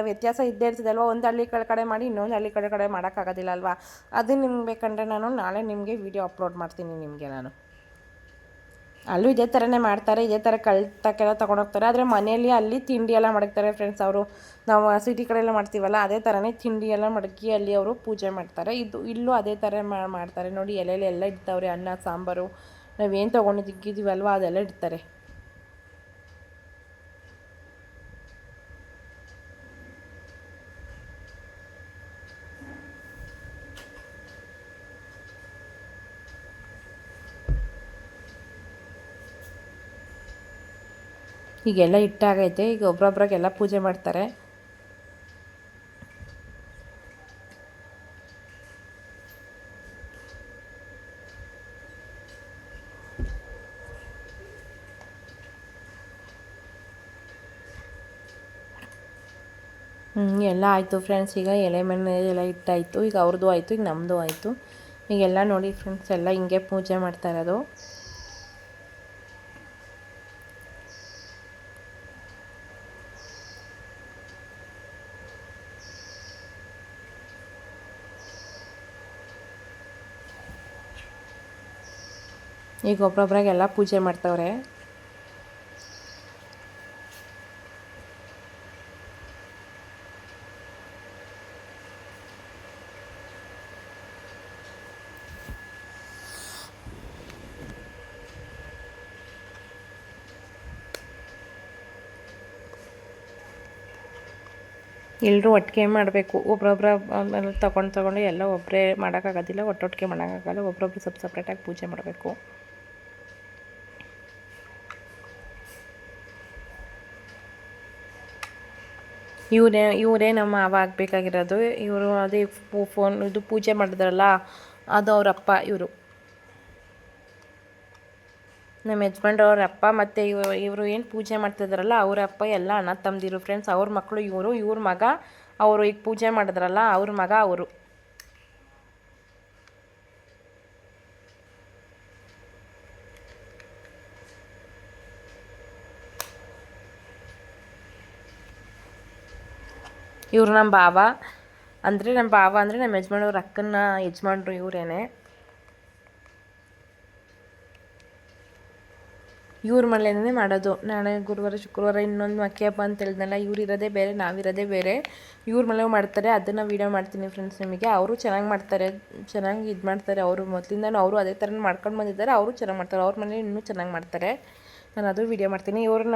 ವ್ಯತ್ಯಾಸ ಇದ್ದೇ ಇರ್ತದೆ ಅಲ್ವಾ. ಒಂದು ಹಳ್ಳಿ ಕಡೆ ಮಾಡಿ ಇನ್ನೊಂದು ಹಳ್ಳಿ ಕಡೆ ಮಾಡೋಕ್ಕಾಗೋದಿಲ್ಲ ಅಲ್ವಾ. ಅದು ನಿಮ್ಗೆ ಬೇಕಂದರೆ ನಾನು ನಾಳೆ ನಿಮಗೆ ವೀಡಿಯೋ ಅಪ್ಲೋಡ್ ಮಾಡ್ತೀನಿ ನಿಮಗೆ ನಾನು. ಅಲ್ಲೂ ಇದೇ ಥರನೇ ಮಾಡ್ತಾರೆ. ಇದೇ ಥರ ಕಳ್ತಕ್ಕೆಲ್ಲ ತೊಗೊಂಡೋಗ್ತಾರೆ. ಆದರೆ ಮನೆಯಲ್ಲಿ ಅಲ್ಲಿ ತಿಂಡಿ ಎಲ್ಲ ಮಡಗ್ತಾರೆ ಫ್ರೆಂಡ್ಸ್. ಅವರು ನಾವು ಸಿಟಿ ಕಡೆ ಎಲ್ಲ ಮಾಡ್ತೀವಲ್ಲ ಅದೇ ಥರನೇ ತಿಂಡಿ ಎಲ್ಲ ಮಡಗಿ ಅಲ್ಲಿ ಅವರು ಪೂಜೆ ಮಾಡ್ತಾರೆ. ಇಲ್ಲೂ ಅದೇ ಥರ ಮಾಡ್ತಾರೆ ನೋಡಿ. ಎಲೆಯಲ್ಲಿ ಎಲ್ಲ ಇಡ್ತಾವ್ರೆ, ಅನ್ನ ಸಾಂಬಾರು ನಾವೇನು ತೊಗೊಂಡಿದ್ದೀವಲ್ವ ಅದೆಲ್ಲ ಇಡ್ತಾರೆ. ಈಗೆಲ್ಲ ಇಟ್ಟಾಗೈತೆ. ಈಗ ಒಬ್ರೊಬ್ರಾಗೆಲ್ಲ ಪೂಜೆ ಮಾಡ್ತಾರೆ. ಎಲ್ಲ ಆಯಿತು ಫ್ರೆಂಡ್ಸ್. ಈಗ ಎಲೆ ಮೇಲೆ ಎಲ್ಲ ಇಟ್ಟಾಯಿತು. ಈಗ ಅವ್ರದ್ದು ಆಯಿತು, ಈಗ ನಮ್ಮದು ಆಯಿತು. ಈಗೆಲ್ಲ ನೋಡಿ ಫ್ರೆಂಡ್ಸ್, ಎಲ್ಲ ಹಿಂಗೆ ಪೂಜೆ ಮಾಡ್ತಾ ಇರೋದು. ಈಗ ಒಬ್ಬೊಬ್ರಾಗೆಲ್ಲ ಪೂಜೆ ಮಾಡ್ತಾವ್ರೆ. ಎಲ್ಲರೂ ಒಟ್ಟಿಗೆ ಮಾಡಬೇಕು. ಒಬ್ಬೊಬ್ಬರ ಆಮೇಲೆ ತೊಗೊಂಡು ಎಲ್ಲ ಒಬ್ಬರೇ ಮಾಡೋಕ್ಕಾಗೋದಿಲ್ಲ, ಒಟ್ಟೊಟ್ಟಿಗೆ ಮಾಡೋಕ್ಕಾಗಲ್ಲ. ಒಬ್ಬೊಬ್ರು ಸಪ್ರೇಟಾಗಿ ಪೂಜೆ ಮಾಡಬೇಕು. ಇವರೇ ನಮ್ಮ ಮಾವ ಆಗಬೇಕಾಗಿರೋದು. ಇವರು ಅದೇ ಫೋನ್ ಇದು ಪೂಜೆ ಮಾಡಿದ್ರಲ್ಲ ಅದು ಅವರಪ್ಪ. ಇವರು ನಮ್ಮ ಯಜಮಾನ್ರ ಅವ್ರ ಅಪ್ಪ ಮತ್ತು ಇವರು ಏನು ಪೂಜೆ ಮಾಡ್ತಿದ್ರಲ್ಲ ಅವರ ಅಪ್ಪ ಎಲ್ಲ ಅಣ್ಣ ತಮ್ಮದಿರು ಫ್ರೆಂಡ್ಸ್. ಅವ್ರ ಮಕ್ಕಳು ಇವ್ರ ಮಗ. ಅವರು ಈಗ ಪೂಜೆ ಮಾಡಿದ್ರಲ್ಲ ಅವ್ರ ಮಗ ಅವರು. ಇವರು ನಮ್ಮ ಭಾವ ಅಂದರೆ ನಮ್ಮ ಯಜಮಾನ್ರವ್ರ ಅಕ್ಕನ ಯಜಮಾನ್ರು ಇವರೇನೆ. ಇವ್ರ ಮನೇಲೇ ಮಾಡೋದು. ನಾಳೆ ಗುರುವಾರ ಶುಕ್ರವಾರ ಇನ್ನೊಂದು ಅಕ್ಕಿ ಹಬ್ಬ ಅಂತ ಹೇಳಿದ್ನಲ್ಲ, ಇವ್ರು ಇರೋದೇ ಬೇರೆ, ನಾವಿರೋದೇ ಬೇರೆ. ಇವ್ರ ಮನೇಲಿ ಮಾಡ್ತಾರೆ, ಅದನ್ನು ವೀಡಿಯೋ ಮಾಡ್ತೀನಿ ಫ್ರೆಂಡ್ಸ್ ನಿಮಗೆ. ಅವರು ಚೆನ್ನಾಗಿ ಮಾಡ್ತಾರೆ, ಚೆನ್ನಾಗಿ ಇದು ಮಾಡ್ತಾರೆ. ಅವರು ಮೊದಲಿಂದನೂ ಅವರು ಅದೇ ಥರ ಮಾಡ್ಕೊಂಡು ಬಂದಿದ್ದಾರೆ. ಅವರು ಚೆನ್ನಾಗಿ ಮಾಡ್ತಾರೆ. ಅವ್ರ ಮನೇಲಿ ಇನ್ನೂ ಚೆನ್ನಾಗಿ ಮಾಡ್ತಾರೆ. ನಾನು ಅದು ವೀಡಿಯೋ ಮಾಡ್ತೀನಿ. ಇವರು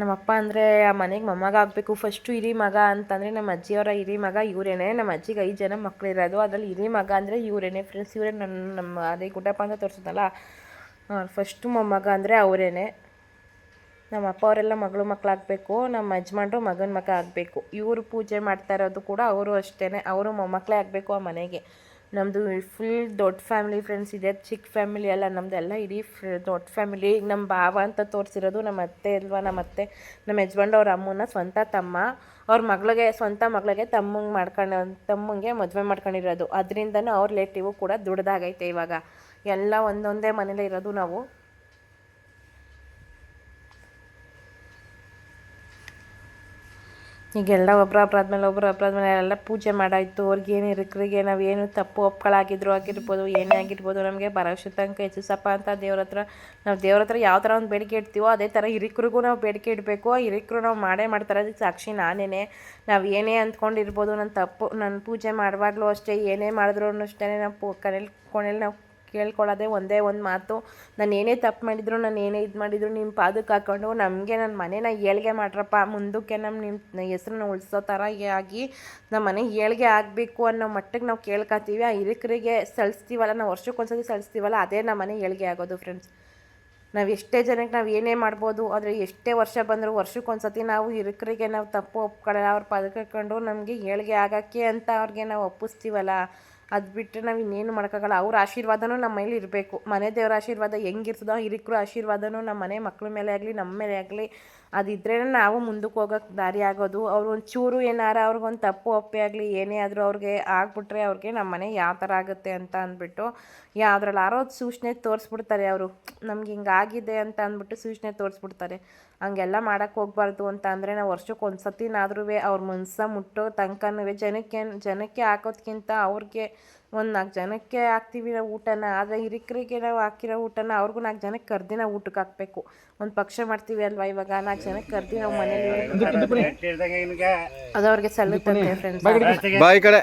ನಮ್ಮಪ್ಪ ಅಂದರೆ ಆ ಮನೆಗೆ ಮೊಮ್ಮಗ ಆಗಬೇಕು. ಫಸ್ಟು ಹಿರಿ ಮಗ ಅಂತಂದರೆ ನಮ್ಮ ಅಜ್ಜಿಯವರ ಹಿರಿ ಮಗ ಇವರೇನೆ. ನಮ್ಮ ಅಜ್ಜಿಗೆ 5 ಜನ ಮಕ್ಕಳಿರೋದು, ಅದರಲ್ಲಿ ಹಿರಿ ಮಗ ಅಂದರೆ ಇವರೇನೆ ಫ್ರೆಂಡ್ಸ್. ಇವರೇ ನಮ್ಮ ಅದೇ ಗುಡ್ಡಪ್ಪ ಅಂತ ತೋರಿಸಿದ್ನಲ್ಲ, ಫಸ್ಟು ಮೊಮ್ಮಗ ಅಂದರೆ ಅವರೇನೆ. ನಮ್ಮ ಅಪ್ಪ ಅವರೆಲ್ಲ ಮಕ್ಕಳಾಗಬೇಕು, ನಮ್ಮ ಯಜಮಾನ್ರು ಮಗ ಆಗಬೇಕು. ಇವರು ಪೂಜೆ ಮಾಡ್ತಾ ಇರೋದು ಕೂಡ ಅವರು ಅಷ್ಟೇ, ಅವರು ಮೊಮ್ಮಕ್ಕಳೇ ಆಗಬೇಕು ಆ ಮನೆಗೆ. ನಮ್ಮದು ಫುಲ್ ದೊಡ್ಡ ಫ್ಯಾಮಿಲಿ ಫ್ರೆಂಡ್ಸ್. ಇದೆ ಚಿಕ್ಕ ಫ್ಯಾಮಿಲಿ ಅಲ್ಲ, ನಮ್ಮದೆಲ್ಲ ಇಡೀ ದೊಡ್ಡ ಫ್ಯಾಮಿಲಿ. ಈಗ ನಮ್ಮ ಭಾವ ಅಂತ ತೋರಿಸಿರೋದು ನಮ್ಮ ಅತ್ತೆ ಅಲ್ವಾ. ನಮ್ಮ ಯಜಮಾನ್ರು ಅವ್ರ ಅಮ್ಮನ ಸ್ವಂತ ತಮ್ಮ. ಅವ್ರ ಸ್ವಂತ ಮಗಳಿಗೆ ತಮ್ಮಂಗೆ ಮದುವೆ ಮಾಡ್ಕೊಂಡಿರೋದು. ಅದರಿಂದನೂ ಅವ್ರ ರಿಲೇಟಿವು ಕೂಡ ದುಡ್ದಾಗೈತೆ ಇವಾಗ. ಎಲ್ಲ ಒಂದೊಂದೇ ಮನೇಲೇ ಇರೋದು ನಾವು. ಈಗೆಲ್ಲ ಒಬ್ಬರಾದ್ಮೇಲೆ ಎಲ್ಲ ಪೂಜೆ ಮಾಡಾಯಿತು. ಅವ್ರಿಗೇನು ಹಿರಿಕರಿಗೆ ನಾವೇನು ತಪ್ಪು ಆಗಿರ್ಬೋದು, ಏನೇ ಆಗಿರ್ಬೋದು, ನಮಗೆ ಭರವಸೆ ತನಕ ಹೆಚ್ಚಿಸಪ್ಪ ಅಂತ ದೇವ್ರ ಹತ್ರ ಯಾವ ಥರ ಒಂದು ಬೇಡಿಕೆ ಇಡ್ತೀವೋ ಅದೇ ಥರ ಹಿರಿಕರಿಗೂ ನಾವು ಬೇಡಿಕೆ ಇಡಬೇಕು. ಹಿರಿಕರು ನಾವು ಮಾಡ್ತಾರೆ. ಅದಕ್ಕೆ ಸಾಕ್ಷಿ ನಾನೇ. ನಾವು ಏನೇ ಅಂದ್ಕೊಂಡಿರ್ಬೋದು, ನನ್ನ ಪೂಜೆ ಮಾಡುವಾಗಲೂ ಅಷ್ಟೇ, ಏನೇ ಮಾಡಿದ್ರು ಅಷ್ಟೇ ನಾವು ಕೊನೆಯಲ್ಲಿ ನಾವು ಕೇಳ್ಕೊಳ್ಳೋದೇ ಒಂದೇ ಒಂದು ಮಾತು, ನಾನು ಏನೇ ತಪ್ಪು ಮಾಡಿದ್ರು, ನಾನು ಏನೇ ಇದು ಮಾಡಿದ್ರು ನಿಮ್ಮ ಪಾದಕ್ಕೆ ಹಾಕ್ಕೊಂಡು ನಮಗೆ ನನ್ನ ಮನೇನ ಏಳಿಗೆ ಮಾಡ್ರಪ್ಪ, ಮುಂದಕ್ಕೆ ನಿಮ್ಮ ಹೆಸ್ರನ್ನ ಉಳಿಸೋ ಥರ ಆಗಿ ನಮ್ಮ ಮನೆ ಏಳಿಗೆ ಆಗಬೇಕು ಅನ್ನೋ ಮಟ್ಟಿಗೆ ನಾವು ಕೇಳ್ಕೊತೀವಿ. ಆ ಹಿರಿಕರಿಗೆ ಸಲ್ಲಿಸ್ತೀವಲ್ಲ, ನಾವು ವರ್ಷಕ್ಕೊಂದ್ಸತಿ ಸಲ್ಲಿಸ್ತೀವಲ್ಲ, ಅದೇ ನಮ್ಮ ಮನೆ ಏಳಿಗೆ ಆಗೋದು ಫ್ರೆಂಡ್ಸ್. ನಾವು ಎಷ್ಟೇ ಜನಕ್ಕೆ ನಾವು ಏನೇ ಮಾಡ್ಬೋದು, ಆದರೆ ಎಷ್ಟೇ ವರ್ಷ ಬಂದರೂ ವರ್ಷಕ್ಕೊಂದ್ಸತಿ ನಾವು ಹಿರಿಕರಿಗೆ ನಾವು ತಪ್ಪು ಒಪ್ಕೊಳ್ಳಲ್ಲ, ಅವ್ರ ಪಾದಕ್ಕೆ ಹಾಕ್ಕೊಂಡು ನಮಗೆ ಏಳಿಗೆ ಆಗೋಕ್ಕೆ ಅಂತ ಅವ್ರಿಗೆ ನಾವು ಒಪ್ಪಿಸ್ತೀವಲ್ಲ, ಅದು ಬಿಟ್ಟರೆ ನಾವು ಇನ್ನೇನು ಮಾಡೋಕ್ಕಾಗಲ್ಲ. ಅವ್ರ ಆಶೀರ್ವಾದನೂ ನಮ್ಮ ಮೇಲೆ ಇರಬೇಕು. ಮನೆ ದೇವರ ಆಶೀರ್ವಾದ ಹೆಂಗಿರ್ತದೋ ಹಿರಿಕರು ಆಶೀರ್ವಾದನೂ ನಮ್ಮ ಮನೆ ಮಕ್ಳ ಮೇಲೆ ಆಗಲಿ ನಮ್ಮ ಮೇಲೆ ಆಗಲಿ ಅದಿದ್ರೇ ನಾವು ಮುಂದಕ್ಕೆ ಹೋಗೋಕ್ಕೆ ದಾರಿ ಆಗೋದು. ಅವ್ರು ಒಂಚೂರು ಏನಾರ ಅವ್ರಿಗೊಂದು ತಪ್ಪು ಒಪ್ಪೆ ಆಗಲಿ ಏನೇ ಆದರೂ ಅವ್ರಿಗೆ ಆಗ್ಬಿಟ್ರೆ ಅವ್ರಿಗೆ ನಮ್ಮ ಮನೆ ಯಾವ ಥರ ಆಗುತ್ತೆ ಅಂತ ಅಂದ್ಬಿಟ್ಟು ಯಾವುದ್ರಲ್ಲಾರೋ ಸೂಚನೆ ತೋರಿಸ್ಬಿಡ್ತಾರೆ. ಅವರು ನಮ್ಗೆ ಹಿಂಗಾಗಿದೆ ಅಂತ ಅಂದ್ಬಿಟ್ಟು ಸೂಚನೆ ತೋರಿಸ್ಬಿಡ್ತಾರೆ. ಹಂಗೆಲ್ಲ ಮಾಡೋಕ್ಕೆ ಹೋಗ್ಬಾರ್ದು ಅಂತ ಅಂದರೆ ನಾವು ವರ್ಷಕ್ಕೆ ಒಂದು ಸತಿನಾದ್ರೂ ಅವ್ರ ಮನ್ಸ ಮುಟ್ಟೋ ತನಕನೂ ಜನಕ್ಕೆ ಹಾಕೋದ್ಕಿಂತ ಅವ್ರಿಗೆ ಒಂದು 4 ಜನಕ್ಕೆ ಹಾಕ್ತೀವಿ ನಾವು ಊಟನ, ಆದರೆ ಹಿರಿಕರಿಗೆ ನಾವು ಹಾಕಿರೋ ಊಟನ ಅವ್ರಿಗೂ 4 ಜನಕ್ಕೆ ಕರ್ದು ನಾವು ಊಟಕ್ಕೆ ಹಾಕಬೇಕು. ಒಂದು ಪಕ್ಷ ಮಾಡ್ತೀವಿ ಅಲ್ವಾ, ಇವಾಗ 4 ಜನಕ್ಕೆ ಕರ್ದು ನಾವು ಮನೇಲಿ ಅದು ಅವ್ರಿಗೆ ಸಲ್ಲುತ್ತೆ ಫ್ರೆಂಡ್ಸ್. ಬಾಯಿ ಕಡೆ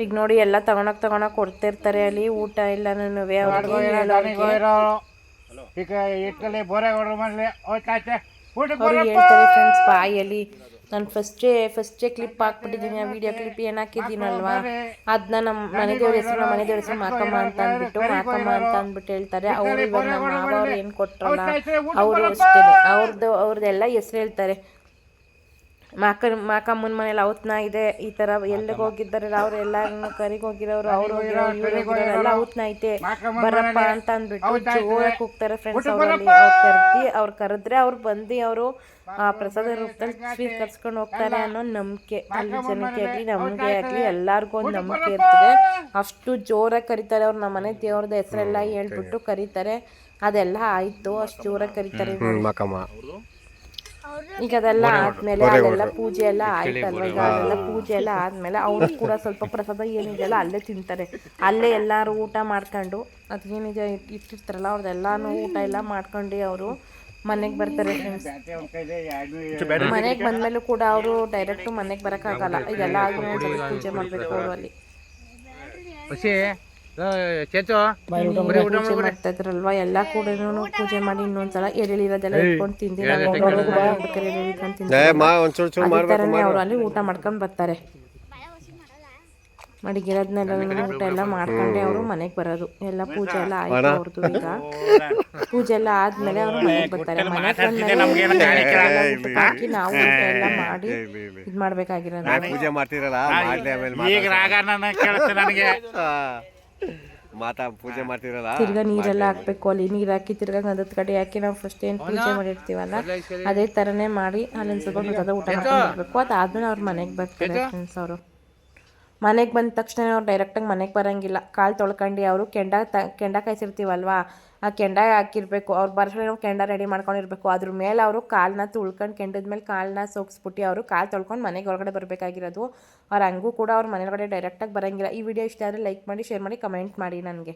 ಈಗ ನೋಡಿ ಎಲ್ಲ ತಗೊಳಕ್ ಕೊಡ್ತಿರ್ತಾರೆ ಅಲ್ಲಿ ಊಟ ಎಲ್ಲನೂ ಈಗ ಇಟ್ಕಲ್ಲಿ ಬೋರೆ ಹೊಡ್ರ ಮನೇಲಿ ಹೋಯ್ತಾಚೆ ಊಟಕ್ಕೆ ಅವ್ರು ಹೇಳ್ತಾರೆ ಫ್ರೆಂಡ್ಸ್ ಬಾಯಲ್ಲಿ. ನಾನು ಫಸ್ಟೇ ಕ್ಲಿಪ್ ಹಾಕ್ಬಿಟ್ಟಿದ್ದೀನಿ, ಆ ವಿಡಿಯೋ ಕ್ಲಿಪ್ ಏನು ಹಾಕಿದ್ದೀನಲ್ವಾ ಅದನ್ನ ನಮ್ಮ ಮನೆ ದೇವ್ರ ಹೆಸರು ಮಾಕಮ್ಮ ಅಂತ ಅಂದ್ಬಿಟ್ಟು ಹೇಳ್ತಾರೆ. ಅವರು ಇವಾಗ ನಮ್ಮ ಮಾವ ಅವ್ರು ಏನು ಕೊಟ್ರಲ್ಲ ಅವರು ಅಷ್ಟೇ ಅವ್ರದ್ದೆಲ್ಲ ಹೆಸ್ರು ಹೇಳ್ತಾರೆ. ಮಾಕಮ್ಮನ ಮನೇಲಿ ಔತ್ನ ಇದೆ, ಈ ಥರ ಎಲ್ಲಿಗೆ ಹೋಗಿದ್ದಾರಲ್ಲ ಅವ್ರು ಎಲ್ಲರೂ ಕರಿಗೆ ಹೋಗಿರೋರು, ಅವ್ರು ಹೋಗಿರೋರು ಇವ್ರು ಹೋಗಿರೋರು ಎಲ್ಲ ಔತ್ನ ಐತೆ ಬರಪ್ಪ ಅಂತ ಅಂದ್ಬಿಟ್ಟು ಜೋರಾಗಿ ಹೋಗ್ತಾರೆ ಫ್ರೆಂಡ್ಸ್. ಅವರಲ್ಲಿ ಅವ್ರು ಕರೆದ್ರೆ ಅವ್ರು ಬಂದು ಅವರು ಪ್ರಸಾದ ರೂಪದಲ್ಲಿ ಸ್ವೀಕರಿಸ್ಕೊಂಡು ಹೋಗ್ತಾರೆ ಅನ್ನೋ ನಂಬಿಕೆ ಅಲ್ಲಿ ಜನಕ್ಕೆ ಆಗಲಿ ನಮಗೆ ಆಗಲಿ ಎಲ್ಲರಿಗೂ ಒಂದು ನಂಬಿಕೆ ಇರ್ತದೆ. ಅಷ್ಟು ಜೋರಾಗಿ ಕರೀತಾರೆ ಅವ್ರು. ನಮ್ಮ ಮನೆ ದೇವ್ರದ್ದು ಹೆಸರೆಲ್ಲ ಹೇಳ್ಬಿಟ್ಟು ಕರೀತಾರೆ. ಅದೆಲ್ಲ ಆಯಿತು, ಅಷ್ಟು ಜೋರಾಗಿ ಕರೀತಾರೆ. ಈಗ ಅದೆಲ್ಲ ಆದ್ಮೇಲೆ ಅದೆಲ್ಲ ಪೂಜೆ ಎಲ್ಲ ಆಯ್ತಲ್ವ, ಈಗ ಅದೆಲ್ಲ ಪೂಜೆ ಎಲ್ಲ ಆದ್ಮೇಲೆ ಅವರು ಕೂಡ ಸ್ವಲ್ಪ ಪ್ರಸಾದ ಏನಿದೆಯಲ್ಲ ಅಲ್ಲೇ ತಿಂತಾರೆ. ಅಲ್ಲೇ ಎಲ್ಲರೂ ಊಟ ಮಾಡ್ಕೊಂಡು ಅದೇನಿದೆ ಇಟ್ಟಿರ್ತಾರಲ್ಲ ಅವ್ರದ್ದೆಲ್ಲಾನು ಊಟ ಎಲ್ಲ ಮಾಡ್ಕೊಂಡು ಅವರು ಮನೆಗೆ ಬರ್ತಾರೆ ಫ್ರೆಂಡ್ಸ್. ಮನೆಗೆ ಬಂದ್ಮೇಲೂ ಕೂಡ ಅವರು ಡೈರೆಕ್ಟ್ ಮನೆಗೆ ಬರೋಕ್ಕಾಗಲ್ಲ. ಇದೆಲ್ಲ ಆದ್ಮೇಲೆ ಪೂಜೆ ಮಾಡಬೇಕು ಅವರು ಅಲ್ಲಿ ಪೂಜೆ ಮಾಡ್ತಾ ಇದ್ರಲ್ವಾ, ಎಲ್ಲ ಕೂಡ ಪೂಜೆ ಮಾಡಿ ಇನ್ನೊಂದ್ಸಲ ಎಳ್ಳಿರೋದೆಲ್ಲ ಇಟ್ಕೊಂಡು ತಿಂದು ಅವರು ಅಲ್ಲಿ ಊಟ ಮಾಡ್ಕೊಂಡು ಬರ್ತಾರೆ. ಮಡಗಿರೋದ್ನೆಲ್ಲ ಊಟ ಎಲ್ಲ ಮಾಡ್ಕೊಂಡೆ ಅವರು ಮನೆಗೆ ಬರೋದು. ಎಲ್ಲ ಪೂಜೆ ಎಲ್ಲ ಆಯ್ತು ಅವ್ರದ್ದು. ಈಗ ಪೂಜೆ ಎಲ್ಲ ಆದ್ಮೇಲೆ ಅವರು ಮನೆಗೆ ಬರ್ತಾರೆ. ಮನೆಗೆ ಬಂದ್ಮೇಲೆ ಹಾಕಿ ನಾವು ಊಟ ಎಲ್ಲ ಮಾಡಿ ಇದು ಮಾಡ್ಬೇಕಾಗಿರೋದು. ಪೂಜೆ ಮಾಡ್ತಿರಲ್ಲ ಮಾತಾ ಪೂಜೆ ಮಾಡ್ತಿರಲ್ಲ, ತಿರ್ಗಾ ನೀರೆಲ್ಲ ಹಾಕ್ಬೇಕು. ಅಲ್ಲಿ ನೀರು ಹಾಕಿ ತಿರ್ಗಾ ಗಂಧದ ಕಡೆ ಹಾಕಿ ನಾವು ಫಸ್ಟ್ ಏನು ಪೂಜೆ ಮಾಡಿರ್ತೀವಲ್ಲ ಅದೇ ಥರನೇ ಮಾಡಿ ಅಲ್ಲೊಂದು ಸ್ವಲ್ಪ ಊಟ ಮಾಡ್ಕೊಂಡು ಬರಬೇಕು. ಅದಾದ್ಮೇಲೆ ಅವ್ರು ಮನೆಗೆ ಬರ್ತಾರೆ ಫ್ರೆಂಡ್ಸ್. ಅವರು ಮನೆಗೆ ಬಂದ ತಕ್ಷಣ ಅವ್ರು ಡೈರೆಕ್ಟಾಗಿ ಮನೆಗೆ ಬರೋಂಗಿಲ್ಲ. ಕಾಲು ತೊಳ್ಕೊಂಡು ಅವರು ಕೆಂಡ ಕಾಯಿಸಿರ್ತೀವಲ್ವಾ, ಆ ಕೆಂಡ ಹಾಕಿರ್ಬೇಕು. ಅವ್ರು ಬರೋಷ್ಟರಲ್ಲಿ ನಾವು ಕೆಂಡ ರೆಡಿ ಮಾಡ್ಕೊಂಡಿರ್ಬೇಕು. ಅದ್ರ ಮೇಲೆ ಅವರು ಕಾಲನ್ನ ತುಳ್ಕೊಂಡು ಕೆಂಡದ ಮೇಲೆ ಕಾಲನ್ನ ಸೋಗಿಸ್ಬಿಟ್ಟು ಅವರು ಕಾಲು ತೊಳ್ಕೊಂಡು ಮನೆಗೆ ಹೊರಗಡೆ ಬರಬೇಕಾಗಿರೋದು. ಅವ್ರು ಹಂಗೂ ಕೂಡ ಅವ್ರ ಮನೆಯೊಳಗಡೆ ಡೈರೆಕ್ಟಾಗಿ ಬರೋಂಗಿಲ್ಲ. ಈ ವಿಡಿಯೋ ಇಷ್ಟ ಆದರೆ ಲೈಕ್ ಮಾಡಿ, ಶೇರ್ ಮಾಡಿ, ಕಮೆಂಟ್ ಮಾಡಿ ನನಗೆ.